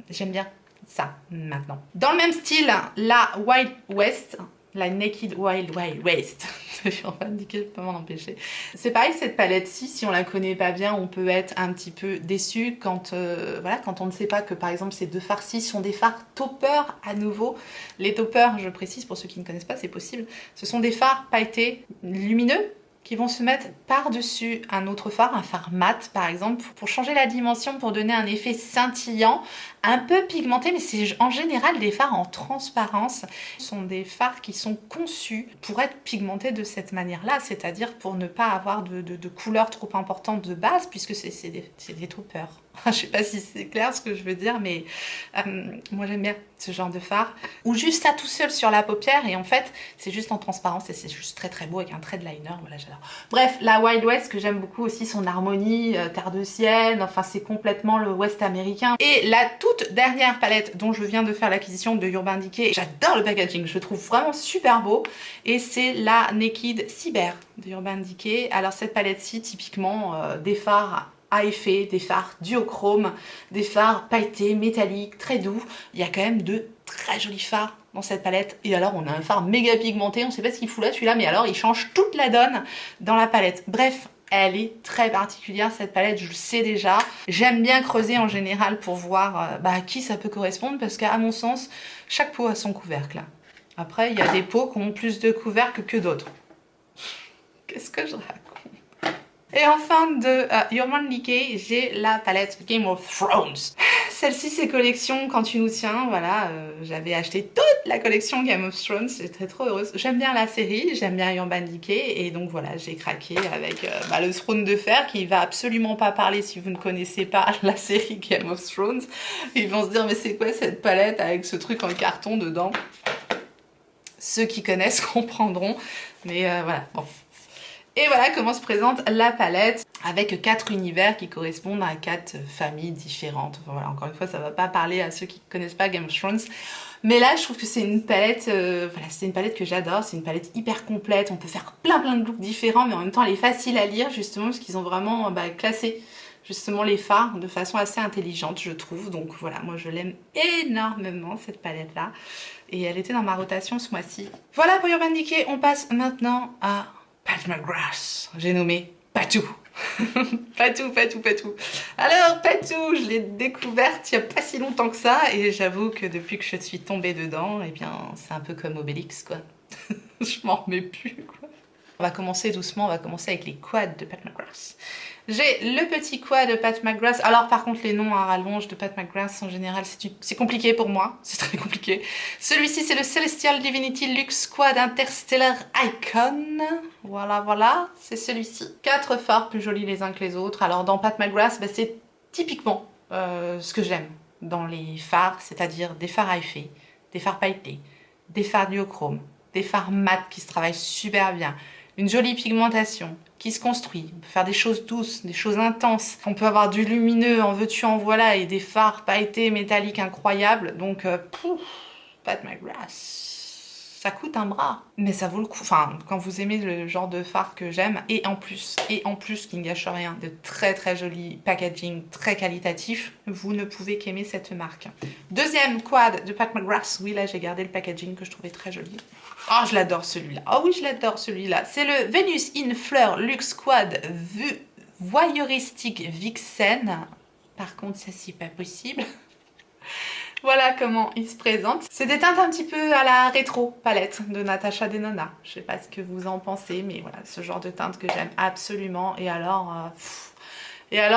j'aime bien ça maintenant. Dans le même style, la Wild West, la Naked Wild West, je peux pas m'en empêcher. C'est pareil, cette palette-ci, si on la connaît pas bien, on peut être un petit peu déçu quand, voilà, quand on ne sait pas que par exemple ces 2 fards-ci sont des fards toppers à nouveau. Les toppers, je précise pour ceux qui ne connaissent pas, c'est possible, ce sont des fards pailletés lumineux qui vont se mettre par-dessus un autre fard, un fard mat par exemple, pour changer la dimension, pour donner un effet scintillant, un peu pigmenté, mais c'est en général des fards en transparence. Ce sont des fards qui sont conçus pour être pigmentés de cette manière-là, c'est-à-dire pour ne pas avoir de couleur trop importante de base, puisque c'est des troopers. Je sais pas si c'est clair ce que je veux dire, mais moi j'aime bien ce genre de fard, ou juste ça tout seul sur la paupière, et en fait c'est juste en transparence, et c'est juste très très beau avec un trait de liner, voilà j'adore. Bref, la Wild West que j'aime beaucoup aussi, son harmonie, terre de sienne, enfin c'est complètement le West américain. Et la toute dernière palette dont je viens de faire l'acquisition de Urban Decay, j'adore le packaging, je le trouve vraiment super beau, et c'est la Naked Cyber de Urban Decay. Alors cette palette-ci, typiquement des fards à effet, des fards duochrome, des fards pailletés, métalliques, très doux. Il y a quand même de très jolis fards dans cette palette. Et alors on a un fard méga pigmenté, on sait pas ce qu'il fout là celui-là, mais alors il change toute la donne dans la palette. Bref, elle est très particulière cette palette, je le sais déjà. J'aime bien creuser en général pour voir à qui ça peut correspondre, parce qu'à mon sens, chaque peau a son couvercle. Après, il y a des peaux qui ont plus de couvercle que d'autres. Qu'est-ce que je raconte? Et enfin de Urban Decay, j'ai la palette Game of Thrones. Celle-ci c'est collection Quand tu nous tiens, voilà, j'avais acheté toute la collection Game of Thrones, j'étais trop heureuse. J'aime bien la série, j'aime bien Urban Decay, et donc voilà, j'ai craqué avec le Throne de Fer, qui va absolument pas parler si vous ne connaissez pas la série Game of Thrones. Ils vont se dire mais c'est quoi cette palette avec ce truc en carton dedans? Ceux qui connaissent comprendront, mais voilà, bon. Et voilà comment se présente la palette, avec 4 univers qui correspondent à 4 familles différentes. Enfin, voilà, encore une fois, ça va pas parler à ceux qui connaissent pas Game of Thrones. Mais là, je trouve que c'est une palette, voilà, c'est une palette que j'adore, c'est une palette hyper complète, on peut faire plein de looks différents, mais en même temps elle est facile à lire, justement, parce qu'ils ont vraiment classé justement les fards de façon assez intelligente, je trouve. Donc voilà, moi je l'aime énormément cette palette là, et elle était dans ma rotation ce mois-ci. Voilà pour Urban Decay, on passe maintenant à Pat McGrath, j'ai nommé Patou. Patou, Patou, Patou. Alors Patou, je l'ai découverte il n'y a pas si longtemps que ça, et j'avoue que depuis que je suis tombée dedans, eh bien c'est un peu comme Obélix quoi. Je m'en remets plus quoi. On va commencer doucement, on va commencer avec les quads de Pat McGrath. J'ai le petit quad de Pat McGrath. Alors par contre les noms à rallonge de Pat McGrath en général c'est compliqué pour moi, c'est très compliqué. Celui-ci c'est le Celestial Divinity Luxe Quad Interstellar Icon. Voilà, voilà, c'est celui-ci. 4 fards plus jolis les uns que les autres. Alors dans Pat McGrath, c'est typiquement ce que j'aime dans les fards, c'est-à-dire des fards à effet, des fards pailletés, des fards duochrome, des fards mat qui se travaillent super bien. Une jolie pigmentation qui se construit. On peut faire des choses douces, des choses intenses. On peut avoir du lumineux, en veux-tu, en voilà, et des fards pailletés, métalliques incroyables. Donc, Pat McGrath, ça coûte un bras. Mais ça vaut le coup. Enfin, quand vous aimez le genre de fard que j'aime, et en plus, qui ne gâche rien, de très très joli packaging, très qualitatif, vous ne pouvez qu'aimer cette marque. Deuxième quad de Pat McGrath. Oui, là, j'ai gardé le packaging que je trouvais très joli. Oh, je l'adore celui-là. Oh oui, je l'adore celui-là. C'est le Venus in Fleur Luxe Quad Voyeuristique Vixen. Par contre, ça, c'est pas possible. Voilà comment il se présente. C'est des teintes un petit peu à la rétro palette de Natasha Denona. Je sais pas ce que vous en pensez, mais voilà, ce genre de teinte que j'aime absolument. Et alors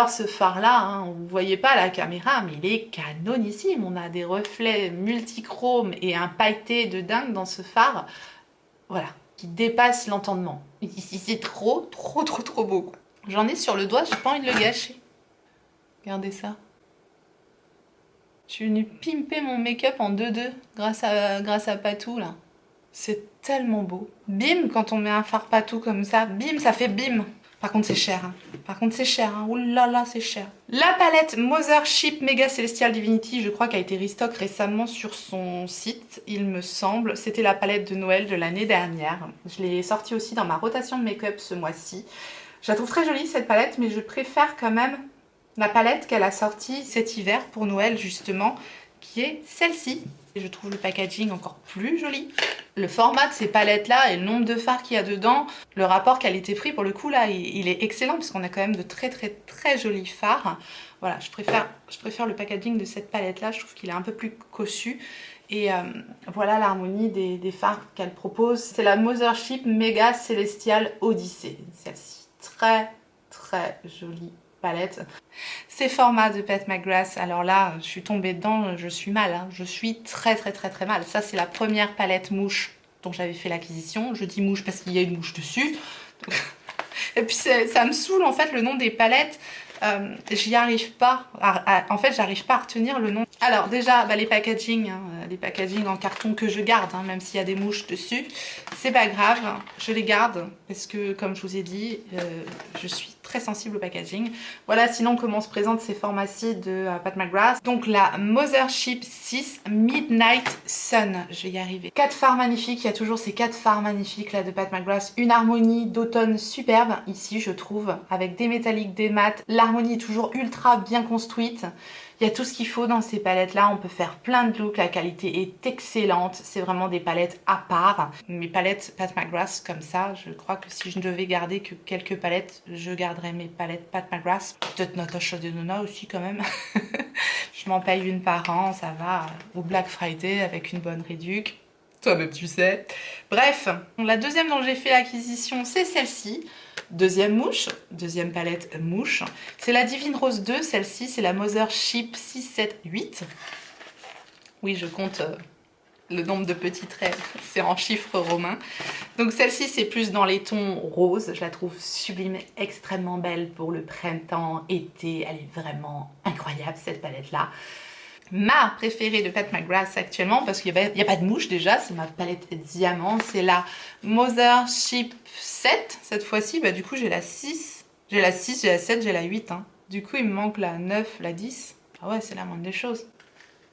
ce phare-là, hein, vous ne voyez pas à la caméra, mais il est canonissime. On a des reflets multichromes et un pailleté de dingue dans ce phare. Voilà, qui dépasse l'entendement. C'est trop beau. J'en ai sur le doigt, j'ai pas envie de le gâcher. Regardez ça. Je suis venue pimper mon make-up en 2-2 grâce à Patou là. C'est tellement beau. Bim, quand on met un fard Patou comme ça, bim, ça fait bim. Par contre c'est cher, hein. Par contre c'est cher, hein. Ouh là là, c'est cher. La palette Mothership Mega Celestial Divinity, je crois qu'elle a été restock récemment sur son site, il me semble. C'était la palette de Noël de l'année dernière. Je l'ai sortie aussi dans ma rotation de make-up ce mois-ci. Je la trouve très jolie cette palette, mais je préfère quand même la palette qu'elle a sortie cet hiver pour Noël justement, qui est celle-ci. Je trouve le packaging encore plus joli. Le format de ces palettes-là et le nombre de fards qu'il y a dedans, le rapport qualité-prix, pour le coup, là, il est excellent parce qu'on a quand même de très jolis fards. Voilà, je préfère le packaging de cette palette-là. Je trouve qu'il est un peu plus cossu. Et voilà l'harmonie des fards qu'elle propose. C'est la Mothership Mega Celestial Odyssey. Celle-ci, très jolie palette. Ces formats de Pat McGrath, alors là, je suis tombée dedans, je suis mal, hein. Je suis très mal. Ça, c'est la première palette mouche dont j'avais fait l'acquisition. Je dis mouche parce qu'il y a une mouche dessus. Et puis ça me saoule en fait le nom des palettes. J'y arrive pas. En fait, j'arrive pas à retenir le nom. Alors déjà, les packaging en carton que je garde, hein, même s'il y a des mouches dessus, c'est pas grave, je les garde parce que, comme je vous ai dit, je suis très sensible au packaging. Voilà, sinon comment se présentent ces formats-ci de Pat McGrath. Donc la Mothership 6 Midnight Sun, je vais y arriver. 4 fards magnifiques, il y a toujours ces 4 fards magnifiques là de Pat McGrath. Une harmonie d'automne superbe ici, je trouve, avec des métalliques, des mats. L'harmonie est toujours ultra bien construite. Il y a tout ce qu'il faut dans ces palettes là, on peut faire plein de looks, la qualité est excellente, c'est vraiment des palettes à part. Mes palettes Pat McGrath comme ça, je crois que si je ne devais garder que quelques palettes, je garderais mes palettes Pat McGrath. Peut-être Natasha Denona aussi quand même. Je m'en paye une par an, ça va, au Black Friday avec une bonne réduc. Toi-même tu sais. Bref, la deuxième dont j'ai fait l'acquisition, c'est celle-ci. Deuxième mouche, deuxième palette mouche. C'est la Divine Rose 2, celle-ci, c'est la Mothership 678. Oui, je compte le nombre de petits traits, c'est en chiffres romains. Donc celle-ci, c'est plus dans les tons roses. Je la trouve sublime, extrêmement belle pour le printemps, été. Elle est vraiment incroyable, cette palette-là. Ma préférée de Pat McGrath actuellement, parce qu'il n'y a pas de mouche déjà, c'est ma palette diamant, c'est la Mothership 7 cette fois-ci. Du coup j'ai la 6, j'ai la 6, j'ai la 7, j'ai la 8. Hein. Du coup il me manque la 9, la 10. Ah ouais, c'est la moindre des choses.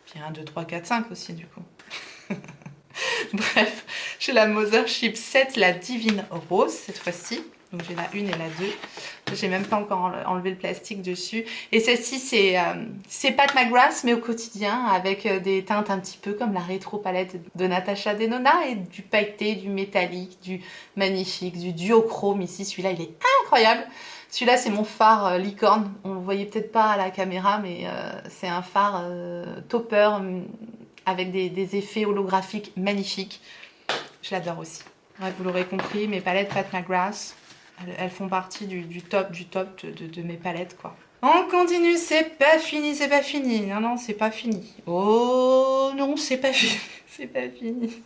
Puis 1, 2, 3, 4, 5 aussi du coup. Bref, j'ai la Mothership 7, la Divine Rose cette fois-ci. Donc j'ai la 1 et la 2. J'ai même pas encore enlevé le plastique dessus. Et celle-ci, c'est Pat McGrath, mais au quotidien, avec des teintes un petit peu comme la rétro palette de Natasha Denona, et du pailleté, du métallique, du magnifique, du duochrome. Ici, celui-là, il est incroyable. Celui-là, c'est mon phare licorne. On le voyait peut-être pas à la caméra, mais c'est un phare topper avec des effets holographiques magnifiques. Je l'adore aussi. Bref, vous l'aurez compris, mes palettes Pat McGrath, elles font partie du top de mes palettes, quoi. On continue, c'est pas fini, c'est pas fini. Non, c'est pas fini. Oh non, c'est pas fini, c'est pas fini.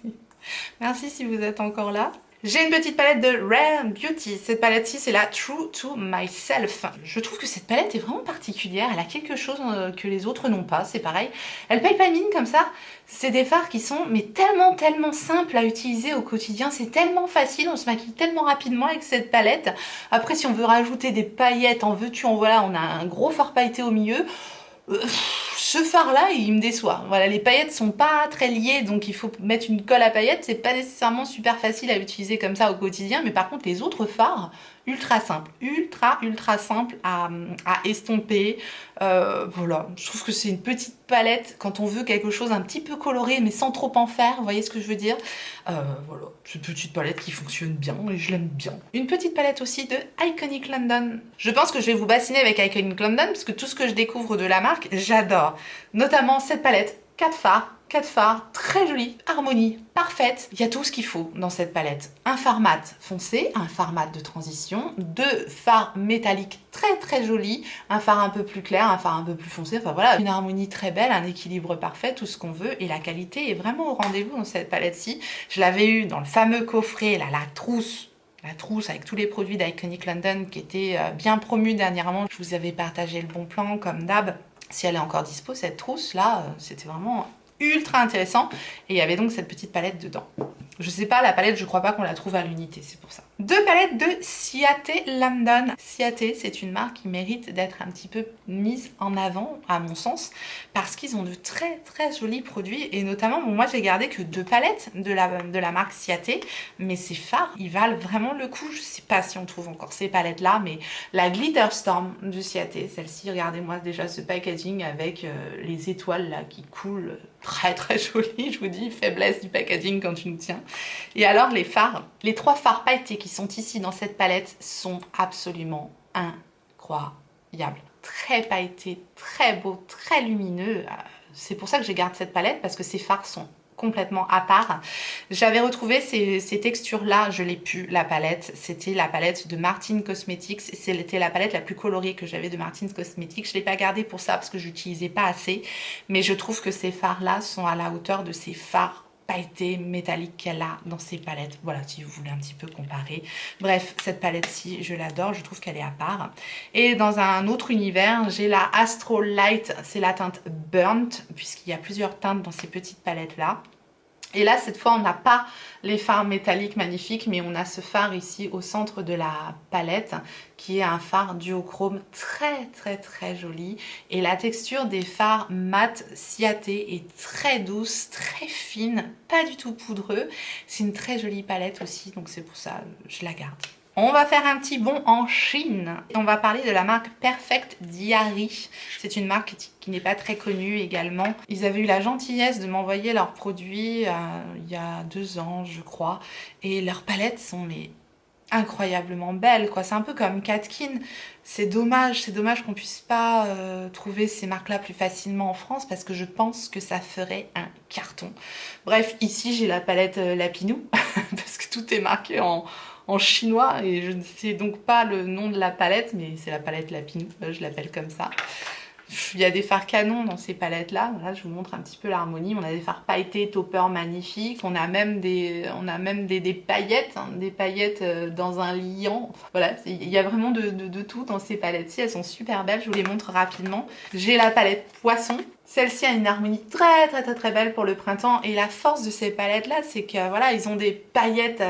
Merci si vous êtes encore là. J'ai une petite palette de Rare Beauty. Cette palette-ci, c'est la True to Myself. Je trouve que cette palette est vraiment particulière. Elle a quelque chose que les autres n'ont pas, c'est pareil. Elle paye pas mine comme ça. C'est des fards qui sont mais tellement simples à utiliser au quotidien. C'est tellement facile, on se maquille tellement rapidement avec cette palette. Après, si on veut rajouter des paillettes, en veux-tu, en voilà, on a un gros fard pailleté au milieu. Ce phare là il me déçoit. Voilà, les paillettes sont pas très liées, donc il faut mettre une colle à paillettes, c'est pas nécessairement super facile à utiliser comme ça au quotidien, mais par contre les autres phares, ultra simples, ultra simples à estomper. Voilà, je trouve que c'est une petite palette quand on veut quelque chose un petit peu coloré mais sans trop en faire, vous voyez ce que je veux dire. Voilà, c'est une petite palette qui fonctionne bien et je l'aime bien. Une petite palette aussi de Iconic London. Je pense que je vais vous bassiner avec Iconic London parce que tout ce que je découvre de la marque, j'adore. Notamment cette palette, 4 fards, très jolie, harmonie parfaite. Il y a tout ce qu'il faut dans cette palette. Un fard mat foncé, un fard mat de transition, 2 fards métalliques très jolis, un fard un peu plus clair, un fard un peu plus foncé, enfin voilà, une harmonie très belle, un équilibre parfait, tout ce qu'on veut, et la qualité est vraiment au rendez-vous dans cette palette-ci. Je l'avais eu dans le fameux coffret, là, la trousse avec tous les produits d'Iconic London qui étaient bien promus dernièrement. Je vous avais partagé le bon plan comme d'hab. Si elle est encore dispo, cette trousse là, c'était vraiment ultra intéressant. Et il y avait donc cette petite palette dedans. Je sais pas, la palette, je crois pas qu'on la trouve à l'unité, c'est pour ça. Deux palettes de Ciaté London. Ciaté, c'est une marque qui mérite d'être un petit peu mise en avant, à mon sens, parce qu'ils ont de très très jolis produits, et notamment, bon, moi j'ai gardé que 2 palettes de la marque Ciaté, mais ces fards, ils valent vraiment le coup. Je sais pas si on trouve encore ces palettes-là, mais la Glitter Storm de Ciaté, celle-ci, regardez-moi déjà ce packaging avec les étoiles là qui coulent, très très joli, je vous dis, faiblesse du packaging quand tu nous tiens. Et alors les fards, les 3 fards pailletés qui sont ici dans cette palette sont absolument incroyables. Très pailletés, très beaux, très lumineux. C'est pour ça que je garde cette palette, parce que ces fards sont complètement à part. J'avais retrouvé ces textures-là, je l'ai pu, la palette. C'était la palette de Martin Cosmetics. C'était la palette la plus colorée que j'avais de Martin Cosmetics. Je ne l'ai pas gardée pour ça parce que je l'utilisais pas assez. Mais je trouve que ces fards-là sont à la hauteur de ces fards pailleté métallique qu'elle a dans ses palettes. Voilà, si vous voulez un petit peu comparer. Bref, cette palette-ci, je l'adore, je trouve qu'elle est à part. Et dans un autre univers, j'ai la Astro Light, c'est la teinte Burnt, puisqu'il y a plusieurs teintes dans ces petites palettes-là. Et là, cette fois, on n'a pas les fards métalliques magnifiques, mais on a ce phare ici au centre de la palette, qui est un phare duochrome très très très joli. Et la texture des fards mat Ciaté est très douce, très fine, pas du tout poudreux. C'est une très jolie palette aussi, donc c'est pour ça que je la garde. On va faire un petit bond en Chine. On va parler de la marque Perfect Diary. C'est une marque qui n'est pas très connue également. Ils avaient eu la gentillesse de m'envoyer leurs produits il y a 2 ans, je crois. Et leurs palettes sont incroyablement belles, quoi. C'est un peu comme Katkin. C'est dommage qu'on puisse pas trouver ces marques-là plus facilement en France, parce que je pense que ça ferait un carton. Bref, ici j'ai la palette Lapinou, parce que tout est marqué en chinois, et je ne sais donc pas le nom de la palette, mais c'est la palette Lapinou, je l'appelle comme ça. Il y a des fards canons dans ces palettes là. Voilà, je vous montre un petit peu l'harmonie. On a des fards pailletés, topper magnifiques. On a même des paillettes, hein, des paillettes dans un liant. Enfin, voilà, il y a vraiment de tout dans ces palettes-ci. Elles sont super belles, je vous les montre rapidement. J'ai la palette poisson. Celle-ci a une harmonie très très très très belle pour le printemps, et la force de ces palettes là, c'est que voilà, ils ont des paillettes,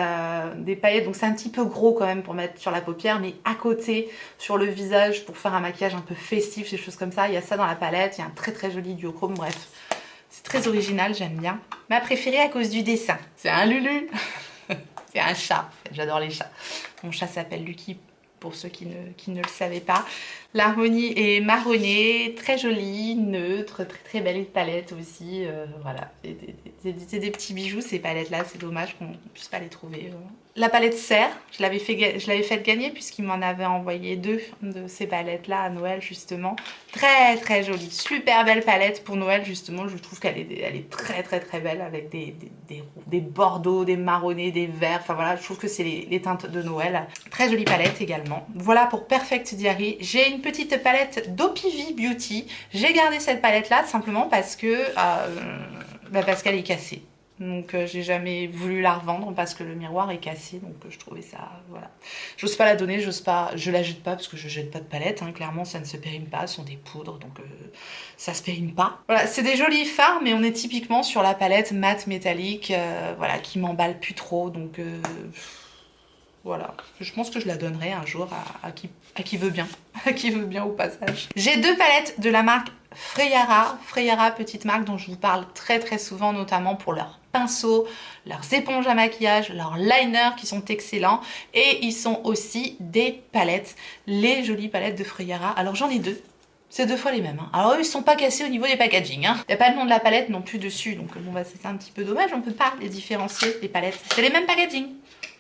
donc c'est un petit peu gros quand même pour mettre sur la paupière, mais à côté sur le visage pour faire un maquillage un peu festif, des choses comme ça. Il y a ça dans la palette, il y a un très très joli duochrome, bref, c'est très original, j'aime bien. Ma préférée à cause du dessin, c'est un Lulu. C'est un chat, j'adore les chats. Mon chat s'appelle Lucky, pour ceux qui ne le savaient pas. L'harmonie est marronnée, très jolie, neutre, très très belle palette aussi. Voilà, c'est des petits bijoux ces palettes-là, c'est dommage qu'on ne puisse pas les trouver. La palette Serre, je l'avais fait gagner puisqu'il m'en avait envoyé 2 de ces palettes-là à Noël justement. Très très jolie, super belle palette pour Noël justement. Je trouve qu'elle est très très très belle, avec des bordeaux, des marronnés, des verts. Enfin voilà, je trouve que c'est les teintes de Noël. Très jolie palette également. Voilà pour Perfect Diary. J'ai une petite palette d'OPV Beauty. J'ai gardé cette palette-là simplement parce que parce qu'elle est cassée. Donc j'ai jamais voulu la revendre parce que le miroir est cassé, donc je trouvais ça, voilà. J'ose pas la donner, je la jette pas parce que je jette pas de palette, hein. Clairement ça ne se périme pas, ce sont des poudres, donc ça se périme pas. Voilà, c'est des jolis fards, mais on est typiquement sur la palette mat métallique, voilà, qui m'emballe plus trop, donc voilà. Je pense que je la donnerai un jour à qui veut bien, à qui veut bien au passage. J'ai 2 palettes de la marque Freyara, petite marque dont je vous parle très très souvent, notamment pour leurs pinceaux, leurs éponges à maquillage, leurs liners qui sont excellents, et ils sont aussi des palettes, les jolies palettes de Freyara. Alors j'en ai 2. C'est 2 fois les mêmes. Hein. Alors eux, ils sont pas cassés au niveau des packaging. Hein. Il n'y a pas le nom de la palette non plus dessus, donc bon bah c'est un petit peu dommage, on peut pas les différencier, les palettes. C'est les mêmes packaging.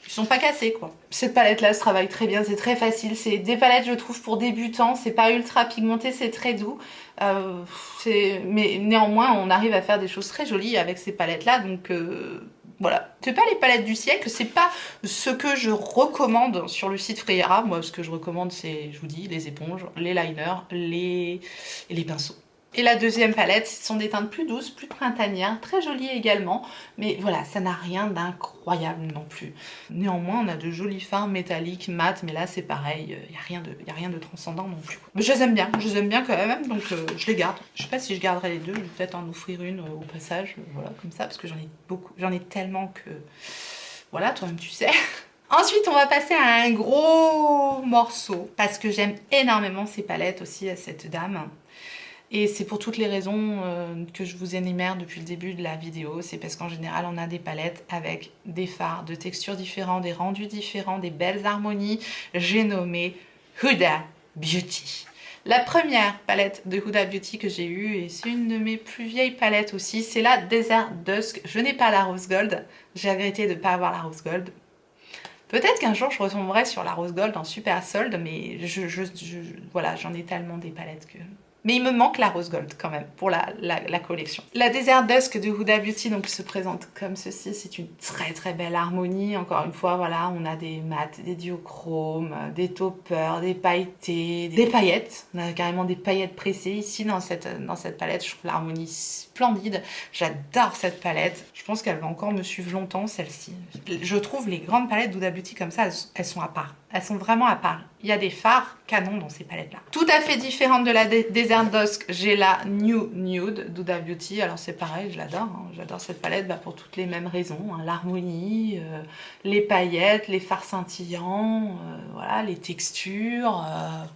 Ils sont pas cassés quoi. Cette palette là se travaille très bien, c'est très facile. C'est des palettes je trouve pour débutants, c'est pas ultra pigmenté, c'est très doux. Mais néanmoins on arrive à faire des choses très jolies avec ces palettes là, donc voilà. C'est pas les palettes du siècle, c'est pas ce que je recommande sur le site Freyara. Moi ce que je recommande c'est, je vous dis, les éponges, les liners, et les pinceaux. Et la deuxième palette, ce sont des teintes plus douces, plus printanières, très jolies également. Mais voilà, ça n'a rien d'incroyable non plus. Néanmoins, on a de jolis fards métalliques, mat, mais là c'est pareil, il n'y a rien de transcendant non plus. Mais je les aime bien quand même, donc je les garde. Je sais pas si je garderai les 2, je vais peut-être en offrir une au passage, voilà, comme ça, parce que j'en ai beaucoup, j'en ai tellement que... Voilà, toi-même tu sais. Ensuite, on va passer à un gros morceau parce que j'aime énormément ces palettes aussi à cette dame. Et c'est pour toutes les raisons que je vous énumère depuis le début de la vidéo. C'est parce qu'en général, on a des palettes avec des fards de textures différents, des rendus différents, des belles harmonies. J'ai nommé Huda Beauty. La première palette de Huda Beauty que j'ai eue, et c'est une de mes plus vieilles palettes aussi, c'est la Desert Dusk. Je n'ai pas la Rose Gold. J'ai regretté de ne pas avoir la Rose Gold. Peut-être qu'un jour je retomberai sur la Rose Gold en super solde, mais voilà, j'en ai tellement des palettes que... Mais il me manque la Rose Gold quand même pour la collection. La Desert Dusk de Huda Beauty donc se présente comme ceci. C'est une très très belle harmonie. Encore une fois, voilà, on a des mats, des duochromes, des taupeurs, des pailletés, des paillettes. On a carrément des paillettes pressées ici dans cette palette. Je trouve l'harmonie splendide. J'adore cette palette. Je pense qu'elle va encore me suivre longtemps, celle-ci. Je trouve les grandes palettes d'Huda Beauty comme ça, elles sont à part. Elles sont vraiment à part. Il y a des fards canons dans ces palettes-là. Tout à fait différente de la Desert Dusk, j'ai la New Nude d'Huda Beauty. Alors c'est pareil, je l'adore. Hein. J'adore cette palette pour toutes les mêmes raisons. Hein. L'harmonie, les paillettes, les fards scintillants, voilà, les textures.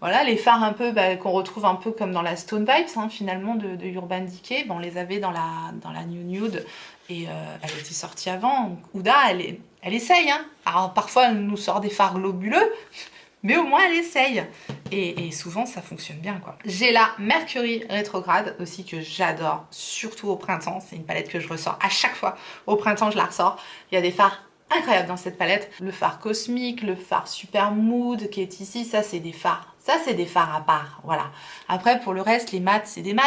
Voilà, les fards un peu qu'on retrouve un peu comme dans la Stone Vibes, hein, finalement, de Urban Decay. Bon, on les avait dans la New Nude. Et elle était sortie avant. Huda, elle essaye. Hein. Alors parfois, elle nous sort des fards globuleux, mais au moins, elle essaye. Et souvent, ça fonctionne bien, quoi. J'ai la Mercury Rétrograde aussi que j'adore, surtout au printemps. C'est une palette que je ressors à chaque fois. Au printemps, je la ressors. Il y a des fards incroyables dans cette palette. Le fard cosmique, le fard super mood qui est ici, ça, c'est des fards. Ça, c'est des fards à part, voilà. Après, pour le reste, les mats, c'est des mats.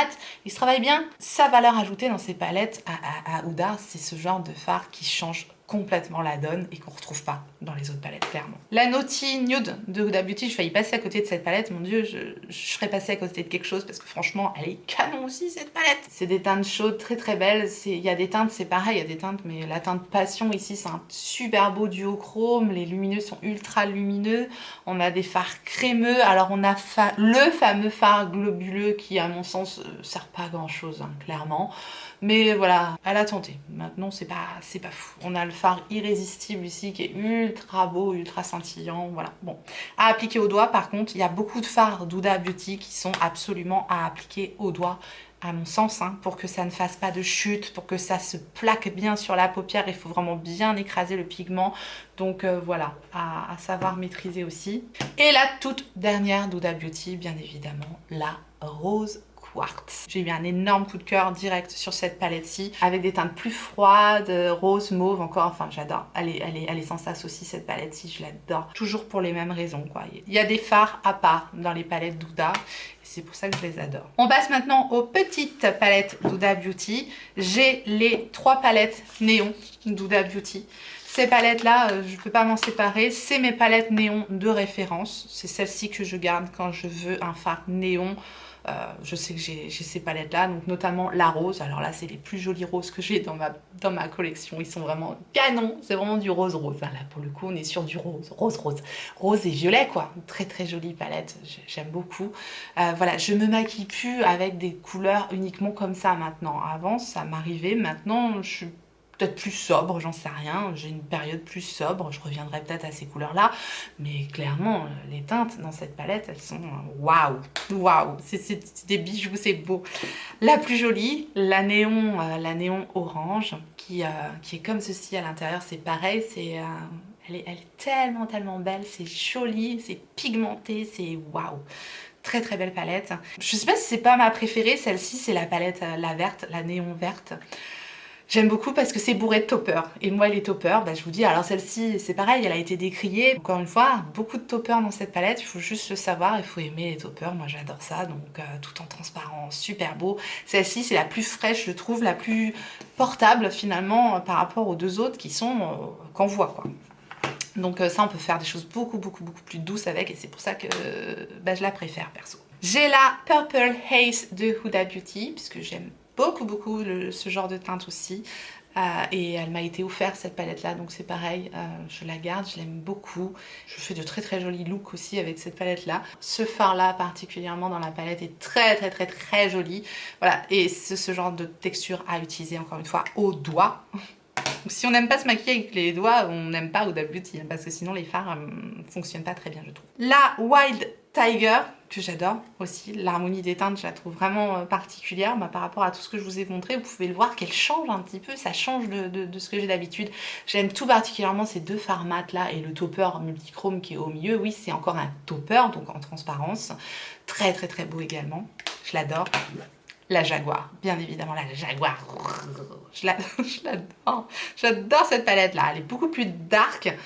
Ils se travaillent bien. Sa valeur ajoutée dans ces palettes à Huda, c'est ce genre de fard qui change complètement la donne et qu'on retrouve pas dans les autres palettes, clairement. La Naughty Nude de Huda Beauty, je failli passer à côté de cette palette. Mon Dieu, je serais passée à côté de quelque chose parce que franchement, elle est canon aussi, cette palette. C'est des teintes chaudes, très très belles. Il y a des teintes, c'est pareil, il y a des teintes, mais la teinte Passion ici, c'est un super beau duochrome. Les lumineux sont ultra lumineux. On a des fards crémeux. Alors, on a le fameux fard globuleux qui, à mon sens, sert pas à grand chose, hein, clairement. Mais voilà, elle a tenté. Maintenant, c'est pas fou. On a le fard irrésistible ici qui est ultra beau, ultra scintillant. Voilà. Bon, à appliquer au doigt, par contre, il y a beaucoup de fards d'Huda Beauty qui sont absolument à appliquer au doigt, à mon sens, hein, pour que ça ne fasse pas de chute, pour que ça se plaque bien sur la paupière. Il faut vraiment bien écraser le pigment. Donc voilà, à savoir maîtriser aussi. Et la toute dernière d'Huda Beauty, bien évidemment, la Rose Quartz. J'ai eu un énorme coup de cœur direct sur cette palette-ci, avec des teintes plus froides, rose, mauve, encore, enfin j'adore. Elle est sans sas aussi, cette palette-ci, je l'adore. Toujours pour les mêmes raisons, quoi. Il y a des fards à part dans les palettes d'Huda, c'est pour ça que je les adore. On passe maintenant aux petites palettes d'Huda Beauty. J'ai les 3 palettes néon d'Huda Beauty. Ces palettes-là, je ne peux pas m'en séparer. C'est mes palettes néon de référence. C'est celle-ci que je garde quand je veux un fard néon. Je sais que j'ai ces palettes-là, donc notamment la rose. Alors là, c'est les plus jolies roses que j'ai dans ma collection. Ils sont vraiment canons. C'est vraiment du rose-rose. Là, pour le coup, on est sur du rose. Rose et violet, quoi. Très, très jolie palette. J'aime beaucoup. Voilà, je me maquille plus avec des couleurs uniquement comme ça maintenant. Avant, ça m'arrivait. Maintenant, je suis peut-être plus sobre, j'en sais rien, j'ai une période plus sobre, je reviendrai peut-être à ces couleurs-là, mais clairement, les teintes dans cette palette, elles sont waouh, waouh, c'est des bijoux, c'est beau. La plus jolie, la néon orange, qui est comme ceci à l'intérieur, c'est pareil, elle est tellement, tellement belle, c'est joli, c'est pigmenté, c'est waouh. Très très belle palette. Je sais pas si c'est pas ma préférée, celle-ci c'est la palette, la verte, la néon verte. J'aime beaucoup parce que c'est bourré de toppers. Et moi, les toppers, je vous dis, alors celle-ci, c'est pareil, elle a été décriée. Encore une fois, beaucoup de toppers dans cette palette, il faut juste le savoir, il faut aimer les toppers. Moi, j'adore ça, donc tout en transparent, super beau. Celle-ci, c'est la plus fraîche, je trouve, la plus portable, finalement, par rapport aux deux autres qui sont qu'on voit, quoi. Donc ça, on peut faire des choses beaucoup plus douces avec, et c'est pour ça que je la préfère, perso. J'ai la Purple Haze de Huda Beauty, puisque j'aime beaucoup ce genre de teinte aussi, et elle m'a été offerte cette palette là, donc c'est pareil, je la garde, je l'aime beaucoup. Je fais de très jolis looks aussi avec cette palette là. Ce fard là particulièrement dans la palette est très joli, voilà, et c'est ce genre de texture à utiliser encore une fois au doigt. Si on n'aime pas se maquiller avec les doigts, on n'aime pas Huda Beauty, hein, parce que sinon les fards ne fonctionnent pas très bien, je trouve. La Wild Tiger, que j'adore aussi, l'harmonie des teintes, je la trouve vraiment particulière par rapport à tout ce que je vous ai montré. Vous pouvez le voir qu'elle change un petit peu, ça change de ce que j'ai d'habitude. J'aime tout particulièrement ces deux fards mat là et le topper multichrome qui est au milieu. Oui, c'est encore un topper, donc en transparence. Très très très beau également, je l'adore. La Jaguar, bien évidemment, la Jaguar. Je l'adore. J'adore cette palette là. Elle est beaucoup plus dark,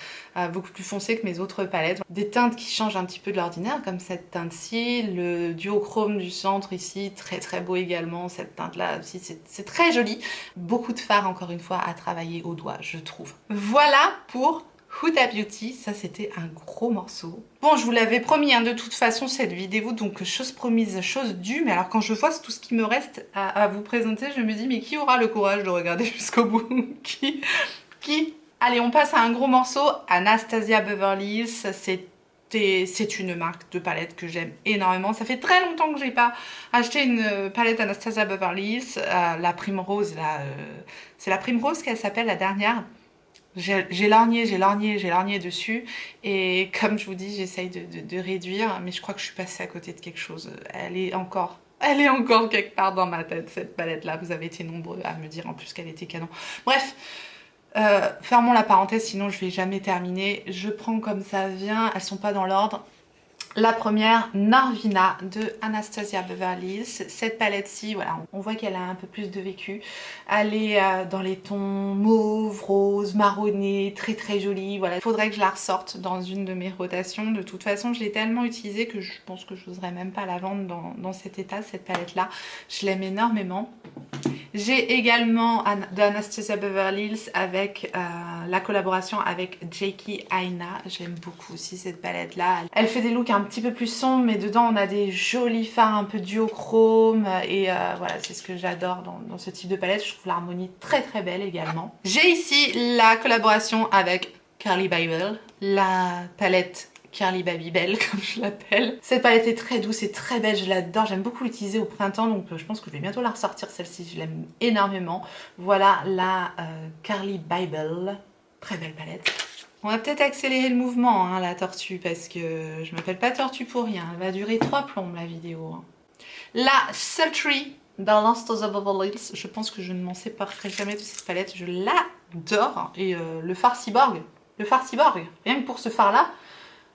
beaucoup plus foncée que mes autres palettes. Des teintes qui changent un petit peu de l'ordinaire, comme cette teinte-ci. Le duochrome du centre ici, très très beau également. Cette teinte-là aussi, c'est très joli. Beaucoup de fards, encore une fois, à travailler au doigt, je trouve. Voilà pour Huda Beauty, ça c'était un gros morceau. Bon, je vous l'avais promis, hein, de toute façon, cette vidéo, donc chose promise, chose due. Mais alors quand je vois tout ce qui me reste à vous présenter, je me dis, mais qui aura le courage de regarder jusqu'au bout? Qui Allez, on passe à un gros morceau, Anastasia Beverly Hills. C'est une marque de palette que j'aime énormément. Ça fait très longtemps que j'ai pas acheté une palette Anastasia Beverly Hills. La Primrose, c'est la Primrose qu'elle s'appelle, la dernière. J'ai lorgné dessus et comme je vous dis, j'essaye de réduire, mais je crois que je suis passée à côté de quelque chose. Elle est encore quelque part dans ma tête, cette palette-là. Vous avez été nombreux à me dire en plus qu'elle était canon. Bref, fermons la parenthèse, sinon je vais jamais terminer. Je prends comme ça vient, elles sont pas dans l'ordre. La première, Narvina de Anastasia Beverly Hills. Cette palette-ci, voilà, on voit qu'elle a un peu plus de vécu. Elle est dans les tons mauve, rose, marronné, très très jolie. Voilà, il faudrait que je la ressorte dans une de mes rotations. De toute façon, je l'ai tellement utilisée que je pense que je n'oserais même pas la vendre dans cet état, cette palette-là. Je l'aime énormément. J'ai également de Anastasia Beverly Hills avec la collaboration avec Jakey Aina. J'aime beaucoup aussi cette palette là. Elle fait des looks un petit peu plus sombres, mais dedans on a des jolis fards un peu duochrome et voilà, c'est ce que j'adore dans ce type de palette. Je trouve l'harmonie très très belle également. J'ai ici la collaboration avec Carly Babel, la palette Carly Babybel comme je l'appelle. Cette palette est très douce et très belle, je l'adore, j'aime beaucoup l'utiliser au printemps, donc je pense que je vais bientôt la ressortir celle-ci, je l'aime énormément. Voilà la Carly Babel, très belle palette. On va peut-être accélérer le mouvement, hein, la tortue, parce que je m'appelle pas tortue pour rien, elle va durer 3 plombes la vidéo. Hein. La Sultry d'Anastasia Beverly Hills, je pense que je ne m'en séparerai jamais de cette palette, je l'adore. Et le fard cyborg, rien que pour ce fard là,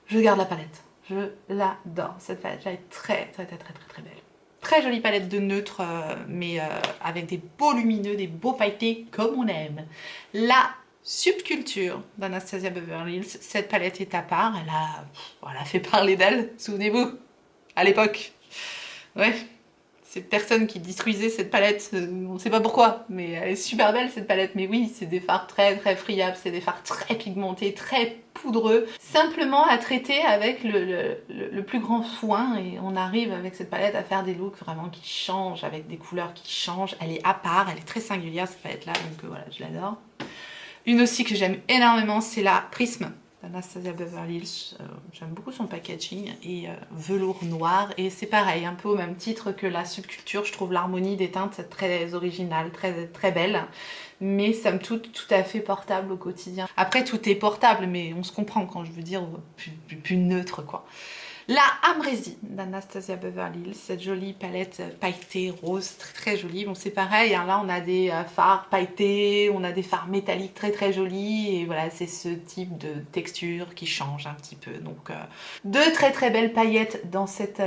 je garde la palette. Je l'adore. Cette palette là est très belle. Très jolie palette de neutre, mais avec des beaux lumineux, des beaux pailletés comme on aime. La Subculture d'Anastasia Beverly Hills. Cette palette est à part. Elle a fait parler d'elle, souvenez-vous, à l'époque. Ouais. C'est personne qui détruisait cette palette, on ne sait pas pourquoi, mais elle est super belle cette palette. Mais oui, c'est des fards très friables, c'est des fards très pigmentés, très poudreux, simplement à traiter avec le plus grand soin, et on arrive avec cette palette à faire des looks vraiment qui changent, avec des couleurs qui changent. Elle est à part, elle est très singulière cette palette là, donc voilà, je l'adore. Une aussi que j'aime énormément, c'est la Prisme d'Anastasia Beverly Hills. J'aime beaucoup son packaging et velours noir, et c'est pareil, un peu au même titre que la Subculture, je trouve l'harmonie des teintes très originale, très belle, mais somme toute tout à fait portable au quotidien. Après tout est portable, mais on se comprend quand je veux dire plus neutre quoi. La Amrésie d'Anastasia Beverly Hills, cette jolie palette pailletée rose, très jolie. Bon, c'est pareil, hein, là on a des fards pailletés, on a des fards métalliques très jolis, et voilà, c'est ce type de texture qui change un petit peu. Donc de très belles paillettes dans cette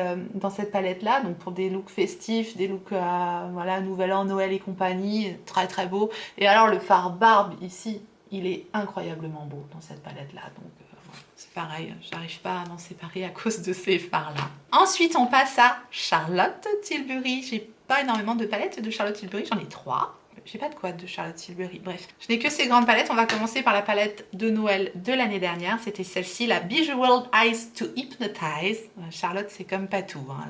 palette là, donc pour des looks festifs, des looks voilà, Nouvel An, Noël et compagnie, très beau. Et alors le fard barbe ici, il est incroyablement beau dans cette palette là, donc c'est pareil, j'arrive pas à m'en séparer à cause de ces fards là. Ensuite on passe à Charlotte Tilbury. J'ai pas énormément de palettes de Charlotte Tilbury, j'en ai 3. J'ai pas de quoi de Charlotte Tilbury, bref. Je n'ai que ces grandes palettes. On va commencer par la palette de Noël de l'année dernière. C'était celle-ci, la Bejeweled Eyes to Hypnotize. Charlotte c'est comme Patou, hein.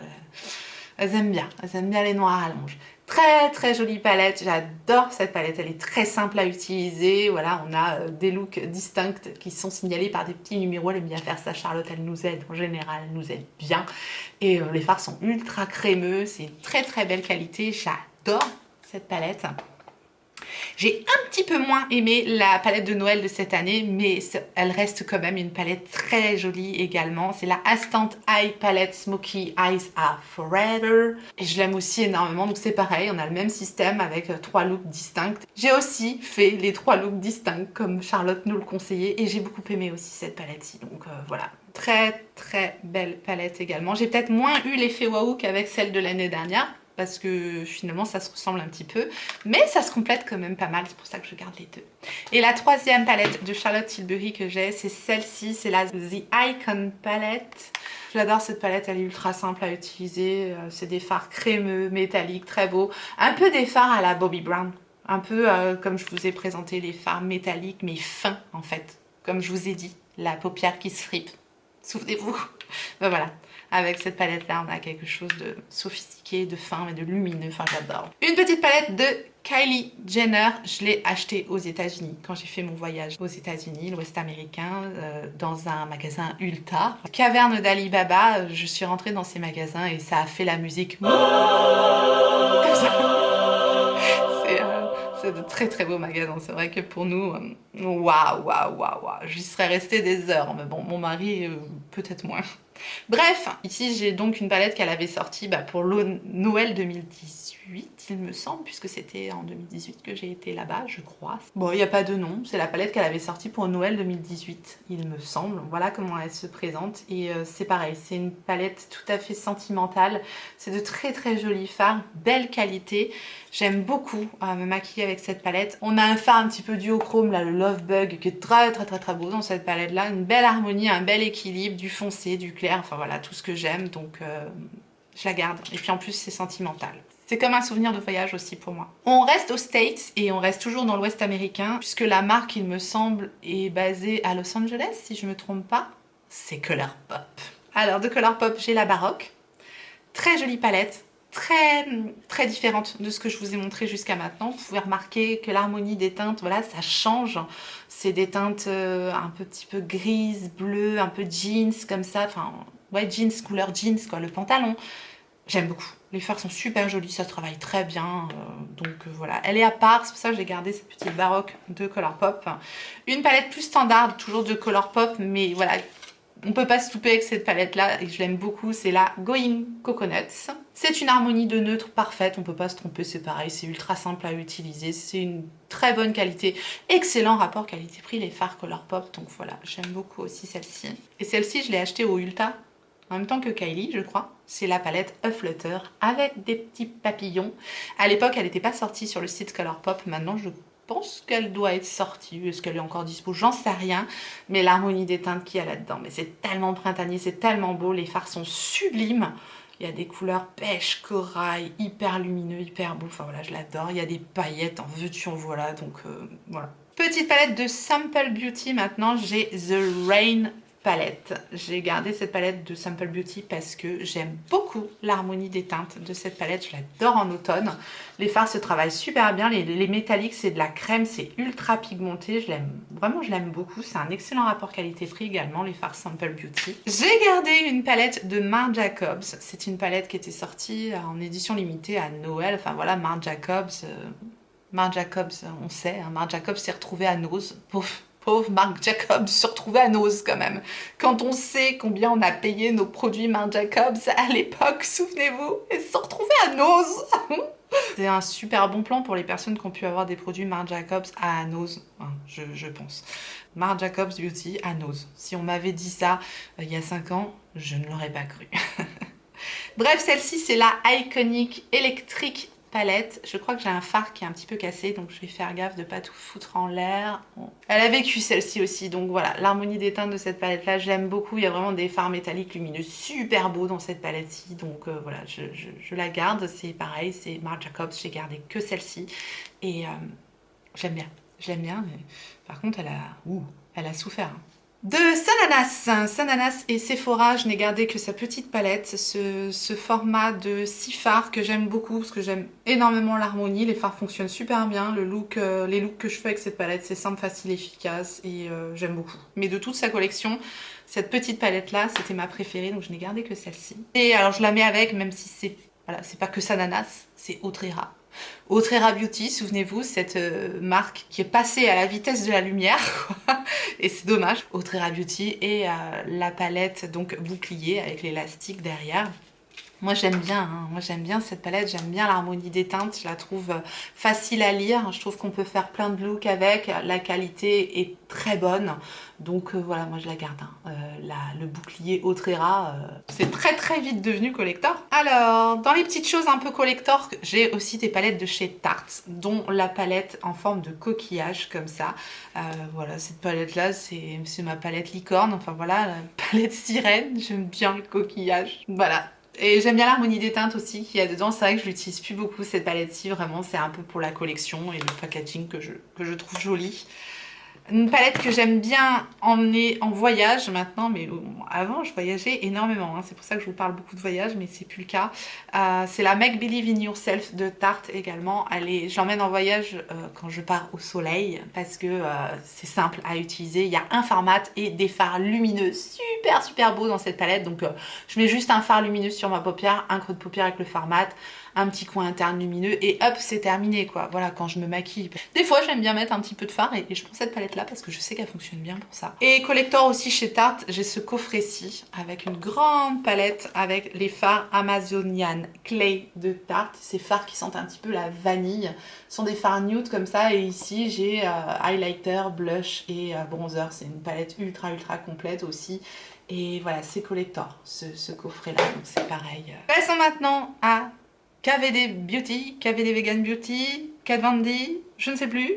Elles aiment bien les noirs à rallonge. Très jolie palette, j'adore cette palette, elle est très simple à utiliser. Voilà, on a des looks distincts qui sont signalés par des petits numéros. Elle aime bien faire ça, Charlotte, elle nous aide en général, elle nous aide bien. Et les fards sont ultra crémeux, c'est une très belle qualité, j'adore cette palette. J'ai un petit peu moins aimé la palette de Noël de cette année, mais elle reste quand même une palette très jolie également. C'est la Instant Eye Palette Smoky Eyes Are Forever. Et je l'aime aussi énormément, donc c'est pareil, on a le même système avec 3 looks distincts. J'ai aussi fait les 3 looks distincts comme Charlotte nous le conseillait et j'ai beaucoup aimé aussi cette palette-ci, donc voilà. Très très belle palette également. J'ai peut-être moins eu l'effet waouh qu'avec celle de l'année dernière, parce que finalement ça se ressemble un petit peu, mais ça se complète quand même pas mal, c'est pour ça que je garde les deux. Et la troisième palette de Charlotte Tilbury que j'ai, c'est celle-ci, c'est la The Icon Palette. J'adore cette palette, elle est ultra simple à utiliser, c'est des fards crémeux, métalliques, très beaux, un peu des fards à la Bobbi Brown, un peu comme je vous ai présenté les fards métalliques mais fins en fait, comme je vous ai dit, la paupière qui se fripe, souvenez-vous. Ben voilà. Avec cette palette-là, on a quelque chose de sophistiqué, de fin et de lumineux. Enfin, j'adore. Une petite palette de Kylie Jenner. Je l'ai achetée aux États-Unis quand j'ai fait mon voyage aux États-Unis, l'Ouest américain, dans un magasin Ulta. Caverne d'Ali Baba. Je suis rentrée dans ces magasins et ça a fait la musique. Comme ça. C'est de très très beaux magasins. C'est vrai que pour nous, waouh, waouh, waouh, waouh. J'y serais restée des heures. Mais bon, mon mari, peut-être moins. Bref, ici j'ai donc une palette qu'elle avait sortie pour le Noël 2018, il me semble, puisque c'était en 2018 que j'ai été là-bas, je crois. Bon, il n'y a pas de nom, c'est la palette qu'elle avait sortie pour Noël 2018, il me semble. Voilà comment elle se présente. Et c'est pareil, c'est une palette tout à fait sentimentale. C'est de très très jolis fards, belle qualité. J'aime beaucoup me maquiller avec cette palette. On a un fard un petit peu duochrome, là, le Love Bug, qui est très très très très beau dans cette palette-là. Une belle harmonie, un bel équilibre, du foncé, du clair, enfin voilà, tout ce que j'aime, donc je la garde. Et puis en plus, c'est sentimental. C'est comme un souvenir de voyage aussi pour moi. On reste aux States et on reste toujours dans l'Ouest américain, puisque la marque, il me semble, est basée à Los Angeles, si je me trompe pas. C'est Colourpop. Alors, de Colourpop, j'ai la Baroque. Très jolie palette. Très différente de ce que je vous ai montré jusqu'à maintenant. Vous pouvez remarquer que l'harmonie des teintes, voilà, ça change. C'est des teintes un petit peu grises, bleues, un peu jeans comme ça. Enfin, ouais, jeans, couleur jeans, quoi, le pantalon. J'aime beaucoup. Les fards sont super jolis, ça se travaille très bien. Voilà, elle est à part, c'est pour ça que j'ai gardé cette petite Baroque de Colourpop. Une palette plus standard, toujours de Colourpop, mais voilà, on peut pas se louper avec cette palette là et je l'aime beaucoup, c'est la Going Coconuts. C'est une harmonie de neutre parfaite, on peut pas se tromper, c'est pareil, c'est ultra simple à utiliser, c'est une très bonne qualité, excellent rapport qualité-prix les fards Colourpop, donc voilà, j'aime beaucoup aussi celle-ci. Et celle-ci je l'ai achetée au Ulta, en même temps que Kylie je crois, c'est la palette A Flutter avec des petits papillons. À l'époque elle n'était pas sortie sur le site Colourpop, maintenant je pense qu'elle doit être sortie. Est-ce qu'elle est encore dispo? J'en sais rien. Mais l'harmonie des teintes qu'il y a là-dedans, mais c'est tellement printanier, c'est tellement beau. Les fards sont sublimes. Il y a des couleurs pêche, corail, hyper lumineux, hyper beau. Enfin voilà, je l'adore. Il y a des paillettes, en veux-tu, en voilà. Donc voilà. Petite palette de Simple Beauty maintenant. J'ai The Rain palette. J'ai gardé cette palette de Simple Beauty parce que j'aime beaucoup l'harmonie des teintes de cette palette. Je l'adore en automne. Les fards se travaillent super bien. Les métalliques, c'est de la crème, c'est ultra pigmenté. Je l'aime, vraiment, je l'aime beaucoup. C'est un excellent rapport qualité-prix également, les fards Simple Beauty. J'ai gardé une palette de Marc Jacobs. C'est une palette qui était sortie en édition limitée à Noël. Enfin voilà, Marc Jacobs, on sait, hein, Marc Jacobs s'est retrouvé à Nose. Pauvre Marc Jacobs se retrouvait à Nose quand même. Quand on sait combien on a payé nos produits Marc Jacobs à l'époque, souvenez-vous, ils se sont retrouvés à Nose. C'est un super bon plan pour les personnes qui ont pu avoir des produits Marc Jacobs à Nose, hein, je pense. Marc Jacobs Beauty à Nose. Si on m'avait dit ça il y a 5 ans, je ne l'aurais pas cru. Bref, celle-ci c'est la Iconic Electric palette. Je crois que j'ai un fard qui est un petit peu cassé, donc je vais faire gaffe de pas tout foutre en l'air. Bon. Elle a vécu celle-ci aussi, donc voilà, l'harmonie des teintes de cette palette-là, j'aime beaucoup. Il y a vraiment des fards métalliques lumineux super beaux dans cette palette-ci, donc voilà, je la garde. C'est pareil, c'est Marc Jacobs, j'ai gardé que celle-ci et j'aime bien, mais par contre elle a souffert. Hein. De Sananas et Sephora, je n'ai gardé que sa petite palette, ce format de 6 fards que j'aime beaucoup parce que j'aime énormément l'harmonie, les fards fonctionnent super bien, les looks que je fais avec cette palette c'est simple, facile, efficace et j'aime beaucoup. Mais de toute sa collection, cette petite palette là c'était ma préférée donc je n'ai gardé que celle-ci. Et alors je la mets avec même si c'est voilà, c'est pas que Sananas, c'est Autrera. Otrera Beauty, souvenez-vous, cette marque qui est passée à la vitesse de la lumière, quoi. Et c'est dommage. Otrera Beauty et la palette donc bouclier avec l'élastique derrière. Moi j'aime bien, hein. Moi j'aime bien cette palette, j'aime bien l'harmonie des teintes, je la trouve facile à lire, je trouve qu'on peut faire plein de looks avec, la qualité est très bonne, donc voilà, moi je la garde, hein. Le bouclier Otrera, c'est très vite devenu collector. Alors, dans les petites choses un peu collector, j'ai aussi des palettes de chez Tarte, dont la palette en forme de coquillage, comme ça. Voilà, cette palette là, c'est ma palette licorne, enfin voilà, la palette sirène, j'aime bien le coquillage, voilà. Et j'aime bien l'harmonie des teintes aussi qu'il y a dedans. C'est vrai que je l'utilise plus beaucoup cette palette-ci. Vraiment, c'est un peu pour la collection et le packaging que je trouve joli. Une palette que j'aime bien emmener en voyage maintenant, mais avant je voyageais énormément, hein. C'est pour ça que je vous parle beaucoup de voyage, mais c'est plus le cas. C'est la Make Believe in Yourself de Tarte également. J'emmène en voyage quand je pars au soleil parce que c'est simple à utiliser. Il y a un fard mat et des fards lumineux super beaux dans cette palette. Donc je mets juste un fard lumineux sur ma paupière, un creux de paupière avec le fard mat, un petit coin interne lumineux et hop, c'est terminé quoi. Voilà, quand je me maquille. Des fois j'aime bien mettre un petit peu de fard et je prends cette palette là parce que je sais qu'elle fonctionne bien pour ça. Et collector aussi chez Tarte, j'ai ce coffret-ci avec une grande palette avec les fards Amazonian Clay de Tarte. Ces fards qui sentent un petit peu la vanille. Ce sont des fards nude comme ça et ici j'ai highlighter, blush et bronzer. C'est une palette ultra complète aussi. Et voilà, c'est collector ce coffret là, donc c'est pareil. Passons maintenant à KVD Beauty, KVD Vegan Beauty, Kat Von D, je ne sais plus.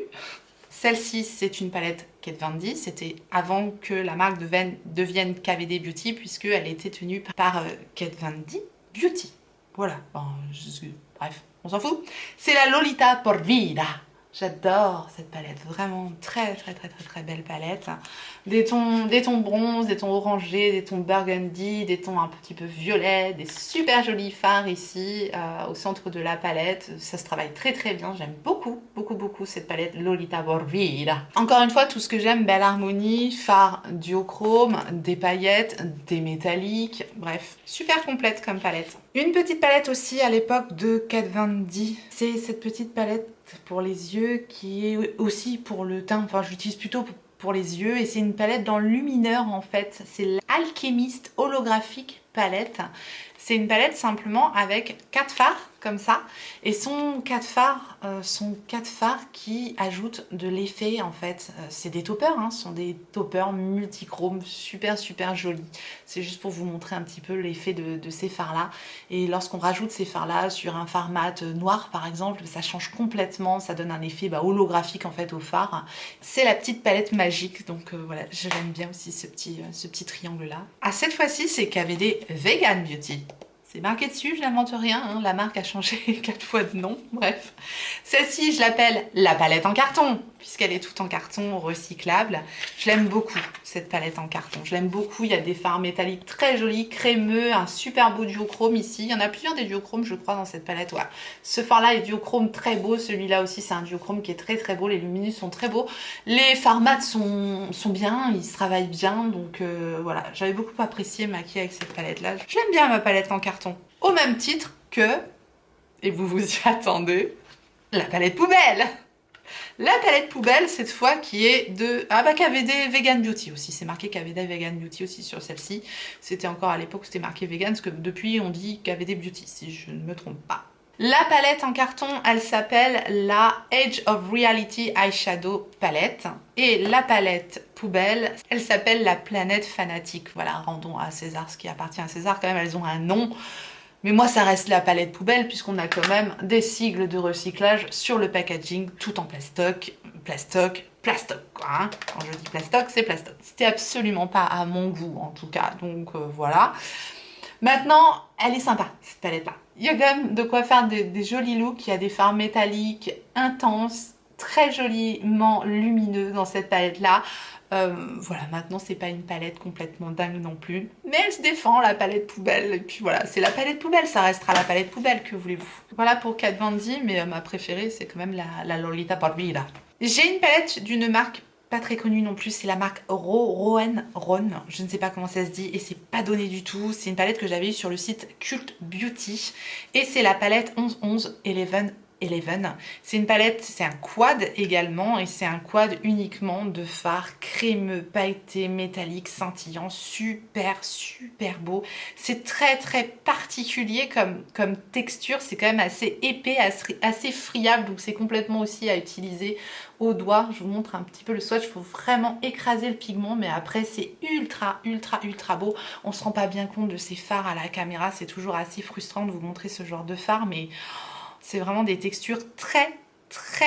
Celle-ci, c'est une palette Kat Von D. C'était avant que la marque devienne KVD Beauty, puisqu'elle était tenue par Kat Von D Beauty. Voilà, bon, bref, on s'en fout. C'est la Lolita Por Vida. J'adore cette palette, vraiment très belle palette. Des tons bronze, des tons orangés, des tons burgundy, des tons un petit peu violets, des super jolis fards ici au centre de la palette. Ça se travaille très bien, j'aime beaucoup cette palette Lolita Por Vida. Encore une fois, tout ce que j'aime, belle harmonie, fard duochrome, des paillettes, des métalliques, bref, super complète comme palette. Une petite palette aussi à l'époque de Kat Von D, c'est cette petite palette pour les yeux qui est aussi pour le teint, enfin j'utilise plutôt pour les yeux et c'est une palette dans le lumineur en fait, c'est l'Alchemist holographique palette. C'est une palette simplement avec 4 fards comme ça et sont 4 fards qui ajoutent de l'effet en fait. C'est des toppers, hein, ce sont des toppers multichromes super jolis. C'est juste pour vous montrer un petit peu l'effet de ces fards là. Et lorsqu'on rajoute ces fards là sur un fard mat noir par exemple, ça change complètement, ça donne un effet holographique en fait au fard. C'est la petite palette magique, donc voilà, j'aime bien aussi ce petit triangle là. Ah, cette fois-ci c'est KVD Vegan Beauty. C'est marqué dessus, je n'invente rien, hein. La marque a changé 4 fois de nom, bref. Celle-ci, je l'appelle la palette en carton, puisqu'elle est toute en carton recyclable. Je l'aime beaucoup, cette palette en carton. Je l'aime beaucoup, il y a des fards métalliques très jolis, crémeux, un super beau duochrome ici. Il y en a plusieurs des duochromes, je crois, dans cette palette. Ouais. Ce fard-là est duochrome très beau, celui-là aussi, c'est un duochrome qui est très beau. Les lumineux sont très beaux. Les fards mat sont bien, ils se travaillent bien, donc voilà. J'avais beaucoup apprécié maquiller avec cette palette-là. Je l'aime bien, ma palette en carton. Au même titre que, et vous vous y attendez, la palette poubelle. La palette poubelle, cette fois, qui est de... Ah bah KVD Vegan Beauty aussi, c'est marqué KVD Vegan Beauty aussi sur celle-ci. C'était encore à l'époque où c'était marqué Vegan, parce que depuis on dit KVD Beauty, si je ne me trompe pas. La palette en carton, elle s'appelle la Age of Reality Eyeshadow Palette. Et la palette poubelle, elle s'appelle la Planète Fanatique. Voilà, rendons à César ce qui appartient à César, quand même, elles ont un nom. Mais moi, ça reste la palette poubelle, puisqu'on a quand même des sigles de recyclage sur le packaging, tout en plastoc, quoi. Hein. Quand je dis plastoc, c'est plastoc. C'était absolument pas à mon goût, en tout cas. Donc, voilà. Maintenant, elle est sympa, cette palette-là. Il y a quand même de quoi faire des jolis looks. Il y a des fards métalliques intenses, très joliment lumineux dans cette palette-là. Voilà, maintenant, c'est pas une palette complètement dingue non plus. Mais elle se défend, la palette poubelle. Et puis voilà, c'est la palette poubelle, ça restera la palette poubelle, que voulez-vous. Voilà pour Kat Von D, mais ma préférée, c'est quand même la Lolita Por Vida. J'ai une palette d'une marque pas très connue non plus, c'est la marque Ron, je ne sais pas comment ça se dit et c'est pas donné du tout. C'est une palette que j'avais eue sur le site Cult Beauty et c'est la palette 11-11 11 Eleven. C'est une palette, c'est un quad également, et c'est un quad uniquement de fard crémeux, pailleté, métallique, scintillant, super beau. C'est très particulier comme texture, c'est quand même assez épais, assez friable, donc c'est complètement aussi à utiliser au doigt. Je vous montre un petit peu le swatch, il faut vraiment écraser le pigment, mais après c'est ultra beau. On se rend pas bien compte de ces fards à la caméra, c'est toujours assez frustrant de vous montrer ce genre de fard, mais c'est vraiment des textures très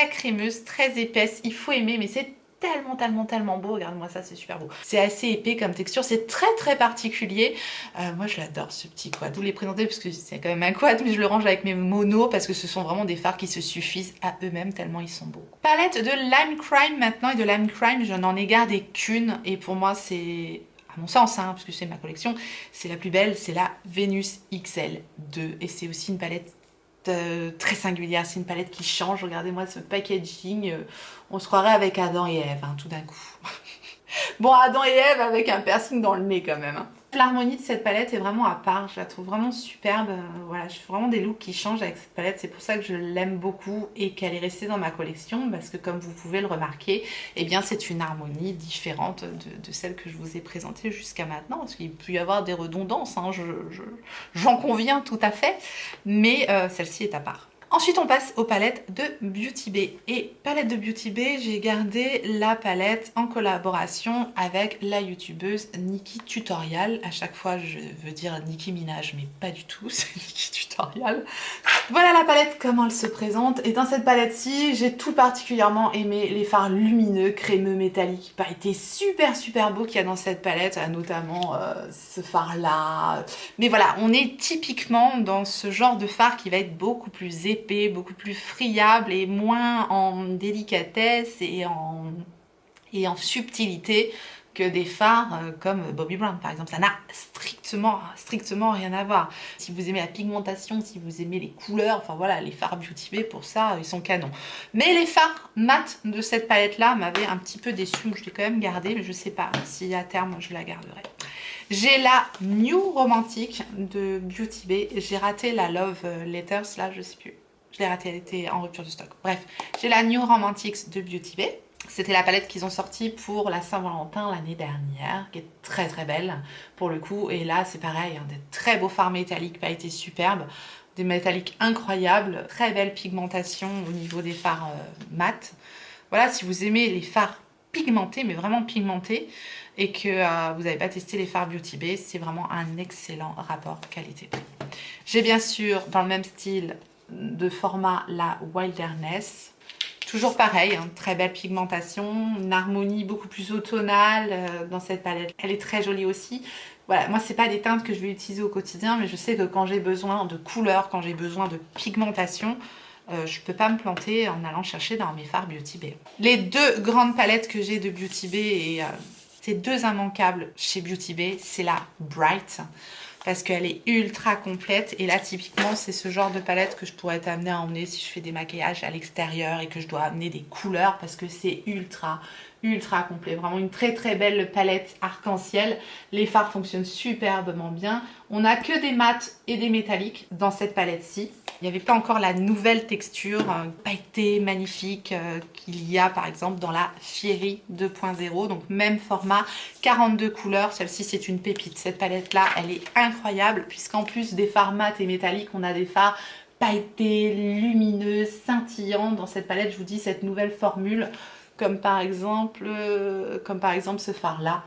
crémeuses, très épaisses. Il faut aimer, mais c'est tellement beau. Regarde-moi ça, c'est super beau. C'est assez épais comme texture, c'est très particulier. Moi, je l'adore ce petit quad. Je vous l'ai présenté parce que c'est quand même un quad, mais je le range avec mes monos parce que ce sont vraiment des fards qui se suffisent à eux-mêmes tellement ils sont beaux. Palette de Lime Crime maintenant, et de Lime Crime, je n'en ai gardé qu'une, et pour moi, c'est... à mon sens, hein, parce que c'est ma collection, c'est la plus belle, c'est la Venus XL2, et c'est aussi une palette très singulière, c'est une palette qui change. Regardez-moi ce packaging, on se croirait avec Adam et Ève, hein, tout d'un coup. Bon, Adam et Ève avec un piercing dans le nez quand même, hein. L'harmonie de cette palette est vraiment à part, je la trouve vraiment superbe. Voilà, je fais vraiment des looks qui changent avec cette palette, c'est pour ça que je l'aime beaucoup et qu'elle est restée dans ma collection, parce que comme vous pouvez le remarquer, eh bien c'est une harmonie différente de celle que je vous ai présentée jusqu'à maintenant, parce qu'il peut y avoir des redondances, hein, j'en conviens tout à fait, mais celle-ci est à part. Ensuite, on passe aux palettes de Beauty Bay. Et palette de Beauty Bay, j'ai gardé la palette en collaboration avec la youtubeuse Nikki Tutorial. À chaque fois, je veux dire Nicki Minaj, mais pas du tout, c'est Nikki Tutorial. Voilà la palette, comment elle se présente. Et dans cette palette-ci, j'ai tout particulièrement aimé les fards lumineux, crémeux, métalliques, pailletés, super beau qu'il y a dans cette palette, notamment ce fard-là. Mais voilà, on est typiquement dans ce genre de fard qui va être beaucoup plus épais, beaucoup plus friable et moins en délicatesse et en subtilité que des fards comme Bobbi Brown par exemple. Ça n'a strictement rien à voir. Si vous aimez la pigmentation, si vous aimez les couleurs, enfin voilà, les fards Beauty Bay pour ça, ils sont canons. Mais les fards mat de cette palette là m'avaient un petit peu déçue, je l'ai quand même gardée, mais je sais pas si à terme je la garderai. J'ai la New Romantic de Beauty Bay. J'ai raté la Love Letters, là, je sais plus. Je l'ai ratée, elle était en rupture de stock. Bref, j'ai la New Romantics de Beauty Bay. C'était la palette qu'ils ont sortie pour la Saint-Valentin l'année dernière, qui est très belle pour le coup. Et là, c'est pareil, hein, des très beaux fards métalliques pailletés superbes, des métalliques incroyables, très belle pigmentation au niveau des fards mat. Voilà, si vous aimez les fards pigmentés, mais vraiment pigmentés, et que vous n'avez pas testé les fards Beauty Bay, c'est vraiment un excellent rapport qualité-prix. J'ai bien sûr, dans le même style de format, la Wilderness. Toujours pareil, hein, très belle pigmentation, une harmonie beaucoup plus automnale dans cette palette. Elle est très jolie aussi. Voilà, moi c'est pas des teintes que je vais utiliser au quotidien, mais je sais que quand j'ai besoin de couleurs, quand j'ai besoin de pigmentation, je peux pas me planter en allant chercher dans mes fards Beauty Bay. Les deux grandes palettes que j'ai de Beauty Bay, et c'est deux immanquables chez Beauty Bay, c'est la Bright, parce qu'elle est ultra complète, et là typiquement c'est ce genre de palette que je pourrais être amenée à emmener si je fais des maquillages à l'extérieur et que je dois amener des couleurs, parce que c'est ultra complet, vraiment une très belle palette arc-en-ciel. Les fards fonctionnent superbement bien. On n'a que des mats et des métalliques dans cette palette-ci. Il n'y avait pas encore la nouvelle texture pailletée, magnifique qu'il y a par exemple dans la Fiery 2.0. Donc même format, 42 couleurs. Celle-ci c'est une pépite. Cette palette-là, elle est incroyable puisqu'en plus des fards mat et métalliques, on a des fards pailletés, lumineux, scintillants. Dans cette palette, je vous dis, cette nouvelle formule, comme par exemple ce fard là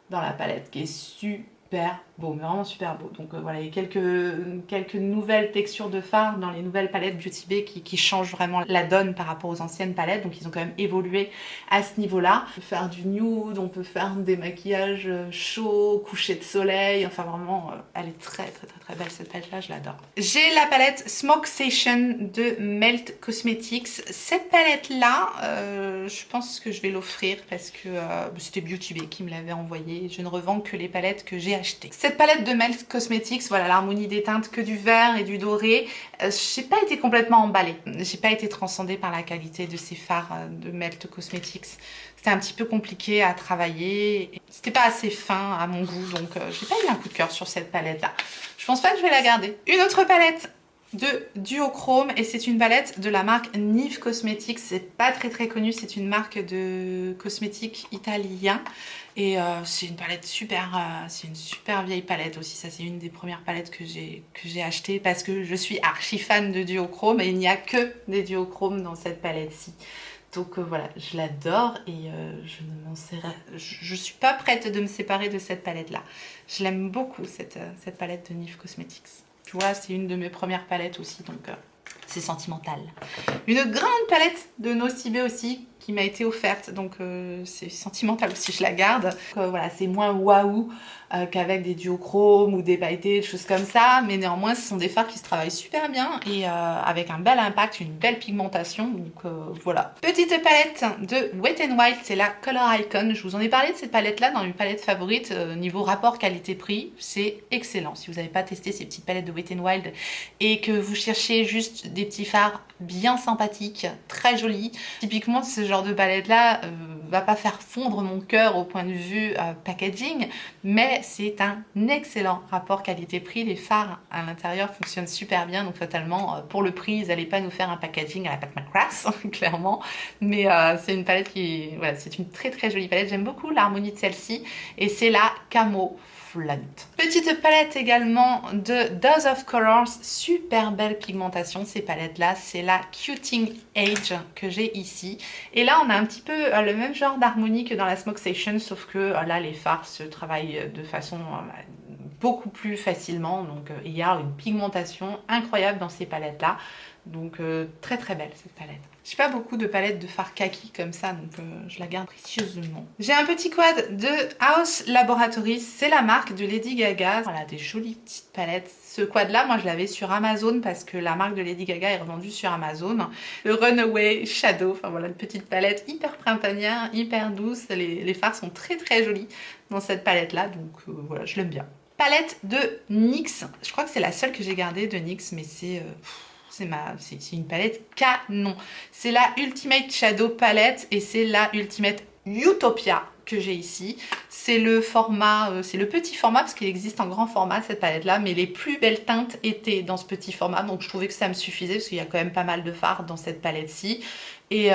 dans la palette qui est super beau, mais vraiment super beau. Donc voilà, il y a quelques nouvelles textures de fard dans les nouvelles palettes Beauty Bay qui changent vraiment la donne par rapport aux anciennes palettes, donc ils ont quand même évolué à ce niveau-là. On peut faire du nude, on peut faire des maquillages chauds, coucher de soleil, enfin vraiment, elle est très belle cette palette-là, je l'adore. J'ai la palette Smoke Session de Melt Cosmetics. Cette palette-là, je pense que je vais l'offrir parce que c'était Beauty Bay qui me l'avait envoyée. Je ne revends que les palettes que j'ai achetées. Cette palette de Melt Cosmetics, voilà l'harmonie des teintes que du vert et du doré, j'ai pas été complètement emballée. J'ai pas été transcendée par la qualité de ces fards de Melt Cosmetics. C'était un petit peu compliqué à travailler. C'était pas assez fin à mon goût, donc j'ai pas eu un coup de cœur sur cette palette là. Je pense pas que je vais la garder. Une autre palette de duochrome et c'est une palette de la marque Nive Cosmetics. C'est pas très connu, c'est une marque de cosmétiques italien et c'est une palette c'est une super vieille palette aussi. Ça c'est une des premières palettes que j'ai achetées parce que je suis archi fan de duochrome et il n'y a que des duochromes dans cette palette-ci. Donc voilà, je l'adore et je suis pas prête de me séparer de cette palette-là. Je l'aime beaucoup cette palette de Nive Cosmetics. Tu vois, c'est une de mes premières palettes aussi, donc c'est sentimental. Une grande palette de Nocibé aussi qui m'a été offerte, donc c'est sentimental aussi, je la garde. Voilà, c'est moins waouh qu'avec des duochromes ou des pailletés, des choses comme ça, mais néanmoins ce sont des fards qui se travaillent super bien et avec un bel impact, une belle pigmentation, donc voilà. Petite palette de Wet n Wild, c'est la Color Icon. Je vous en ai parlé de cette palette là dans une palette favorite, niveau rapport qualité-prix, c'est excellent. Si vous n'avez pas testé ces petites palettes de Wet n Wild et que vous cherchez juste des petits fards bien sympathiques, très jolis, typiquement ce genre de palette là va pas faire fondre mon cœur au point de vue packaging, mais c'est un excellent rapport qualité-prix. Les fards à l'intérieur fonctionnent super bien, donc totalement pour le prix ils n'allaient pas nous faire un packaging à la Pat McGrath clairement, mais c'est une palette qui, voilà, c'est une très jolie palette. J'aime beaucoup l'harmonie de celle-ci et c'est la Camo Flaunt. Petite palette également de Dose of Colors, super belle pigmentation ces palettes là, c'est la Cutting Age que j'ai ici et là on a un petit peu le même genre d'harmonie que dans la Smoke Station, sauf que là les fards se travaillent de façon beaucoup plus facilement, donc il y a une pigmentation incroyable dans ces palettes là, donc très belle cette palette. J'ai pas beaucoup de palettes de fard kaki comme ça, donc je la garde précieusement. J'ai un petit quad de House Laboratories, c'est la marque de Lady Gaga. Voilà, des jolies petites palettes. Ce quad là, moi je l'avais sur Amazon parce que la marque de Lady Gaga est revendue sur Amazon. Le Runaway Shadow, enfin voilà, une petite palette hyper printanière, hyper douce. Les fards sont très jolis dans cette palette là, donc voilà, je l'aime bien. Palette de NYX, je crois que c'est la seule que j'ai gardée de NYX, mais c'est une palette canon. C'est la Ultimate Shadow Palette et c'est la Ultimate Utopia que j'ai ici. C'est le format, c'est le petit format parce qu'il existe en grand format cette palette là, mais les plus belles teintes étaient dans ce petit format, donc je trouvais que ça me suffisait parce qu'il y a quand même pas mal de fards dans cette palette-ci. Et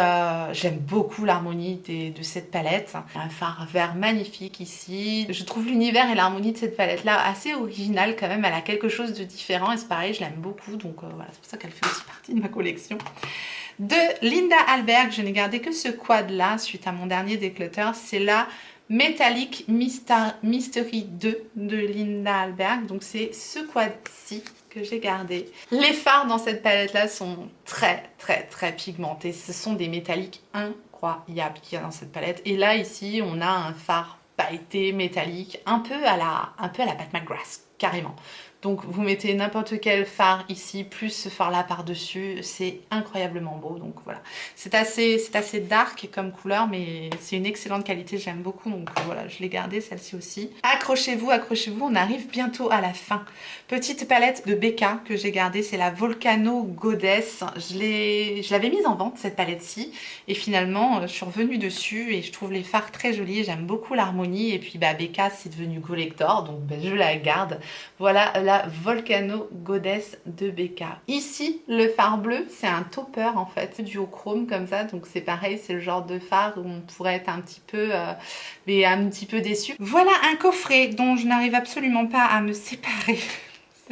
j'aime beaucoup l'harmonie de cette palette. Un fard vert magnifique ici. Je trouve l'univers et l'harmonie de cette palette là assez originale quand même. Elle a quelque chose de différent et c'est pareil, je l'aime beaucoup. Donc voilà, c'est pour ça qu'elle fait aussi partie de ma collection. De Linda Alberg, je n'ai gardé que ce quad là suite à mon dernier déclutter. C'est la Metallic Mystery 2 de Linda Alberg. Donc c'est ce quad-ci que j'ai gardé. Les fards dans cette palette là sont très pigmentés. Ce sont des métalliques incroyables qu'il y a dans cette palette. Et là ici on a un fard pailleté métallique un peu à la Pat McGrath carrément. Donc vous mettez n'importe quel fard ici, plus ce fard là par-dessus, c'est incroyablement beau. Donc voilà, c'est assez dark comme couleur, mais c'est une excellente qualité, j'aime beaucoup. Donc voilà, je l'ai gardée celle-ci aussi. Accrochez-vous, on arrive bientôt à la fin. Petite palette de Becca que j'ai gardée, c'est la Volcano Goddess. Je l'avais mise en vente cette palette-ci, et finalement je suis revenue dessus et je trouve les fards très jolis, j'aime beaucoup l'harmonie. Et puis bah Becca c'est devenu collector, donc bah, je la garde. Voilà la Volcano Goddess de Becca. Ici, le fard bleu, c'est un topper en fait, duochrome comme ça, donc c'est pareil, c'est le genre de fard où on pourrait être un petit peu déçu. Voilà un coffret dont je n'arrive absolument pas à me séparer.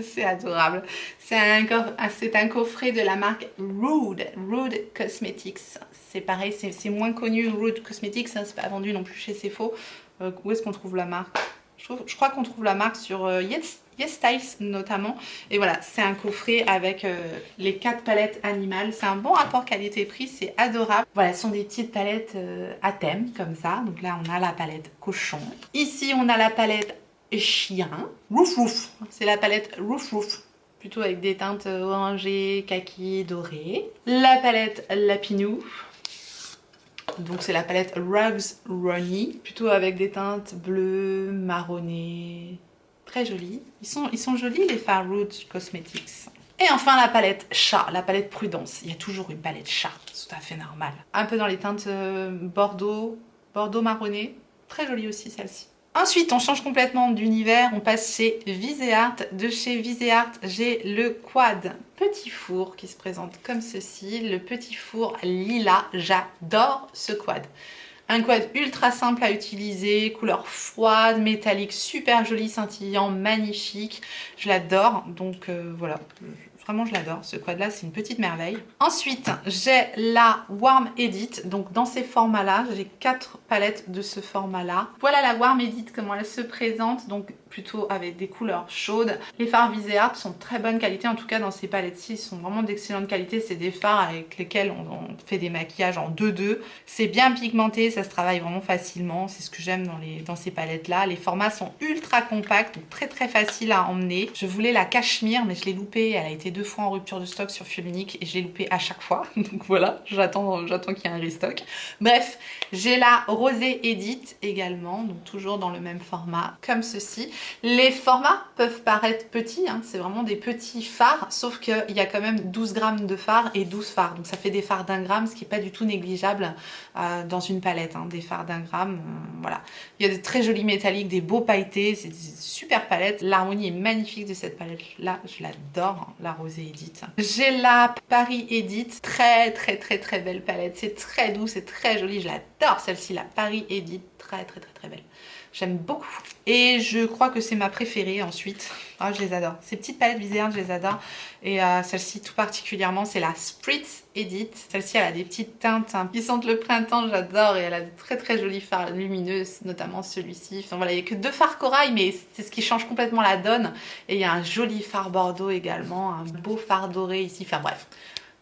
C'est adorable. C'est un coffret de la marque Rude Cosmetics. C'est pareil, c'est moins connu, Rude Cosmetics, hein, c'est pas vendu non plus chez Sephora. Où est-ce qu'on trouve la marque? Je crois qu'on trouve la marque sur Yes Styles notamment. Et voilà, c'est un coffret avec les 4 palettes animales. C'est un bon rapport qualité-prix, c'est adorable. Voilà, ce sont des petites palettes à thème comme ça. Donc là, on a la palette cochon. Ici, on a la palette chien. Rouf rouf. C'est la palette rouf rouf. Plutôt avec des teintes orangées, kaki, dorées. La palette lapinou. Donc c'est la palette Rugs Ronnie, plutôt avec des teintes bleues, marronnées, très jolies. Ils sont jolis les fards Rude Cosmetics. Et enfin la palette chat, la palette Prudence. Il y a toujours une palette chat, c'est tout à fait normal. Un peu dans les teintes bordeaux marronné, très jolie aussi celle-ci. Ensuite, on change complètement d'univers, on passe chez Viseart. De chez Viseart, j'ai le quad petit four qui se présente comme ceci. Le petit four lilas, j'adore ce quad. Un quad ultra simple à utiliser, couleur froide, métallique, super joli, scintillant, magnifique. Je l'adore, donc voilà. Vraiment, je l'adore. Ce quad-là, c'est une petite merveille. Ensuite, j'ai la Warm Edit. Donc, dans ces formats-là, j'ai 4 palettes de ce format-là. Voilà la Warm Edit, comment elle se présente. Donc, plutôt avec des couleurs chaudes. Les fards Viseart sont de très bonne qualité. En tout cas, dans ces palettes-ci, ils sont vraiment d'excellente qualité. C'est des fards avec lesquels on fait des maquillages en 2-2. C'est bien pigmenté, ça se travaille vraiment facilement. C'est ce que j'aime dans ces palettes-là. Les formats sont ultra compacts, donc très très faciles à emmener. Je voulais la cachemire, mais je l'ai loupée. Elle a été 2 fois en rupture de stock sur Fulminique et je l'ai loupée à chaque fois. Donc voilà, j'attends qu'il y ait un restock. Bref, j'ai la Rosé Edit également, donc toujours dans le même format, comme ceci. Les formats peuvent paraître petits, hein, c'est vraiment des petits fards, sauf qu'il y a quand même 12 grammes de fards et 12 fards. Donc ça fait des fards d'1 gramme, ce qui n'est pas du tout négligeable dans une palette, hein, des fards d'1 gramme. Voilà. Il y a de très jolis métalliques, des beaux pailletés, c'est des super palettes. L'harmonie est magnifique de cette palette-là, je l'adore, hein, la Rosé Edit. J'ai la Paris Edit, très très très très belle palette, c'est très doux, c'est très joli, je l'adore celle-ci, la Paris Edit, très très très très belle. J'aime beaucoup. Et je crois que c'est ma préférée ensuite. Ah, je les adore. Ces petites palettes Viseart, je les adore. Et celle-ci tout particulièrement, c'est la Spritz Edit. Celle-ci, elle a des petites teintes qui sentent le printemps, j'adore. Et elle a de très très jolis fards lumineuses, notamment celui-ci. Enfin voilà, il n'y a que 2 fards corail, mais c'est ce qui change complètement la donne. Et il y a un joli fard bordeaux également, un beau fard doré ici. Enfin bref,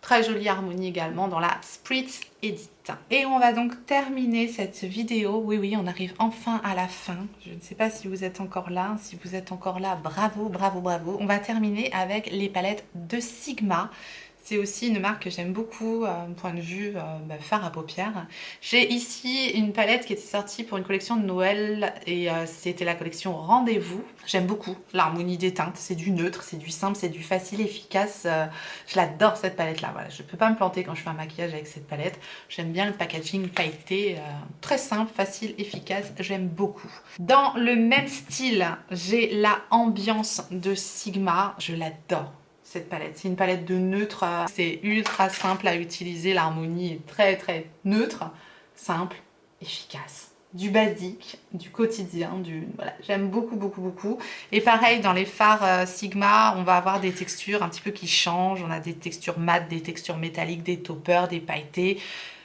très jolie harmonie également dans la Spritz Edit. Et on va donc terminer cette vidéo. Oui, oui, on arrive enfin à la fin. Je ne sais pas si vous êtes encore là. Si vous êtes encore là, bravo, bravo, bravo. On va terminer avec les palettes de Sigma. C'est aussi une marque que j'aime beaucoup, point de vue fard à paupières. J'ai ici une palette qui était sortie pour une collection de Noël et c'était la collection Rendez-vous. J'aime beaucoup l'harmonie des teintes, c'est du neutre, c'est du simple, c'est du facile, efficace. Je l'adore cette palette-là, voilà. Je ne peux pas me planter quand je fais un maquillage avec cette palette. J'aime bien le packaging pailleté, très simple, facile, efficace, j'aime beaucoup. Dans le même style, j'ai la Ambiance de Sigma, je l'adore. Cette palette, c'est une palette de neutre, c'est ultra simple à utiliser, l'harmonie est très très neutre, simple, efficace, du basique, du quotidien, voilà, j'aime beaucoup beaucoup beaucoup. Et pareil dans les fards Sigma, on va avoir des textures un petit peu qui changent, on a des textures mates, des textures métalliques, des taupeurs, des pailletés,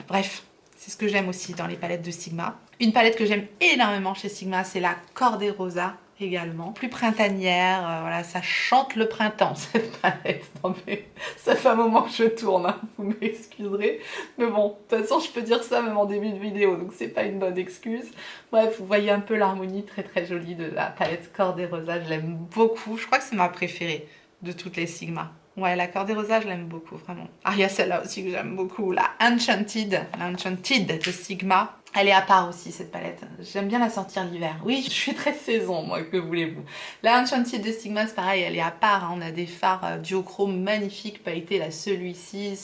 bref. C'est ce que j'aime aussi dans les palettes de Sigma. Une palette que j'aime énormément chez Sigma, c'est la Cordée Rosa également. Plus printanière, voilà, ça chante le printemps cette palette. Non mais ça fait un moment que je tourne, hein, vous m'excuserez. Mais bon, de toute façon je peux dire ça même en début de vidéo, donc c'est pas une bonne excuse. Bref, vous voyez un peu l'harmonie très très jolie de la palette Cordée Rosa, je l'aime beaucoup. Je crois que c'est ma préférée de toutes les Sigma. Ouais, la Cordée Rosa, je l'aime beaucoup, vraiment. Ah, il y a celle-là aussi que j'aime beaucoup, la Enchanted de Sigma. Elle est à part aussi, cette palette. J'aime bien la sortir l'hiver. Oui, je suis très saison, moi, que voulez-vous. La Enchanted de Sigma, c'est pareil, elle est à part. Hein. On a des fards duochrome magnifiques, pailletés, là, celui-ci.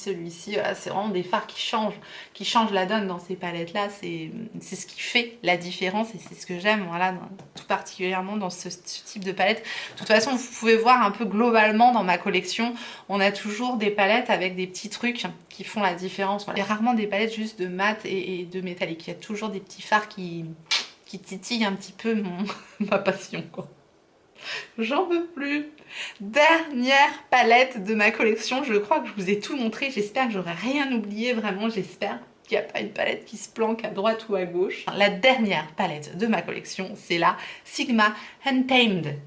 Voilà, c'est vraiment des fards qui changent la donne dans ces palettes-là. C'est ce qui fait la différence et c'est ce que j'aime, voilà, tout particulièrement dans ce type de palette. De toute façon, vous pouvez voir un peu globalement dans ma collection, on a toujours des palettes avec des petits trucs qui font la différence. Voilà. Il y a rarement des palettes juste de mat et de métallique. Il y a toujours des petits fards qui titillent un petit peu ma passion, quoi. J'en veux plus. Dernière palette de ma collection. Je crois que je vous ai tout montré. J'espère que j'aurai rien oublié, vraiment, j'espère qu'il n'y a pas une palette qui se planque à droite ou à gauche. La dernière palette de ma collection, c'est la Sigma Untamed.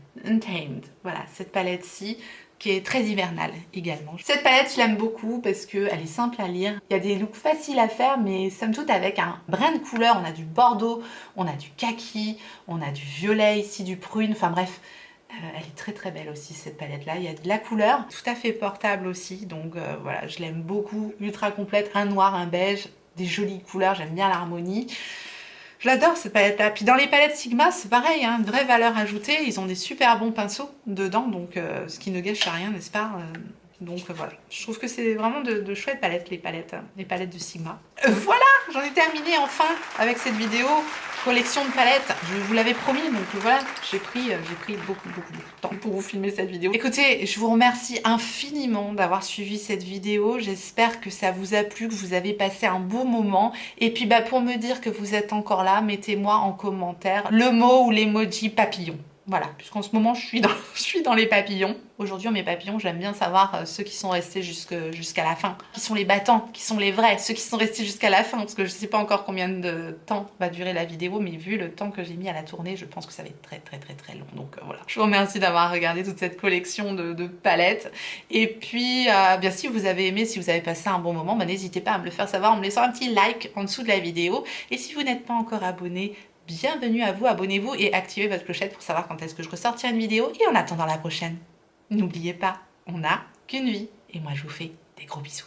Voilà, cette palette-ci, qui est très hivernale également. Cette palette, je l'aime beaucoup parce qu'elle est simple à lire. Il y a des looks faciles à faire, mais somme toute avec un brin de couleur. On a du bordeaux, on a du kaki, on a du violet ici, du prune, enfin bref. Elle est très très belle aussi cette palette là, il y a de la couleur, tout à fait portable aussi, donc voilà, je l'aime beaucoup, ultra complète, un noir, un beige, des jolies couleurs, j'aime bien l'harmonie. Je l'adore cette palette là. Puis dans les palettes Sigma, c'est pareil, hein, une vraie valeur ajoutée. Ils ont des super bons pinceaux dedans, donc ce qui ne gâche rien, n'est-ce pas donc voilà, je trouve que c'est vraiment de chouettes palettes, les palettes de Sigma. Voilà, j'en ai terminé enfin avec cette vidéo. collection de palettes. Je vous l'avais promis, donc voilà, j'ai pris beaucoup de temps pour vous filmer cette vidéo. Écoutez, je vous remercie infiniment d'avoir suivi cette vidéo. J'espère que ça vous a plu, que vous avez passé un beau moment. Et puis pour me dire que vous êtes encore là, mettez-moi en commentaire le mot ou l'emoji papillon. Voilà, puisqu'en ce moment je suis dans les papillons. Aujourd'hui, mes papillons, j'aime bien savoir ceux qui sont restés jusqu'à la fin. Qui sont les battants, qui sont les vrais, ceux qui sont restés jusqu'à la fin. Parce que je sais pas encore combien de temps va durer la vidéo, mais vu le temps que j'ai mis à la tournée, je pense que ça va être très long. Donc voilà. Je vous remercie d'avoir regardé toute cette collection de palettes. Et puis, bien si vous avez aimé, si vous avez passé un bon moment, n'hésitez pas à me le faire savoir en me laissant un petit like en dessous de la vidéo. Et si vous n'êtes pas encore abonné, bienvenue à vous, abonnez-vous et activez votre clochette pour savoir quand est-ce que je ressortirai une vidéo. Et en attendant la prochaine, n'oubliez pas, on n'a qu'une vie. Et moi, je vous fais des gros bisous.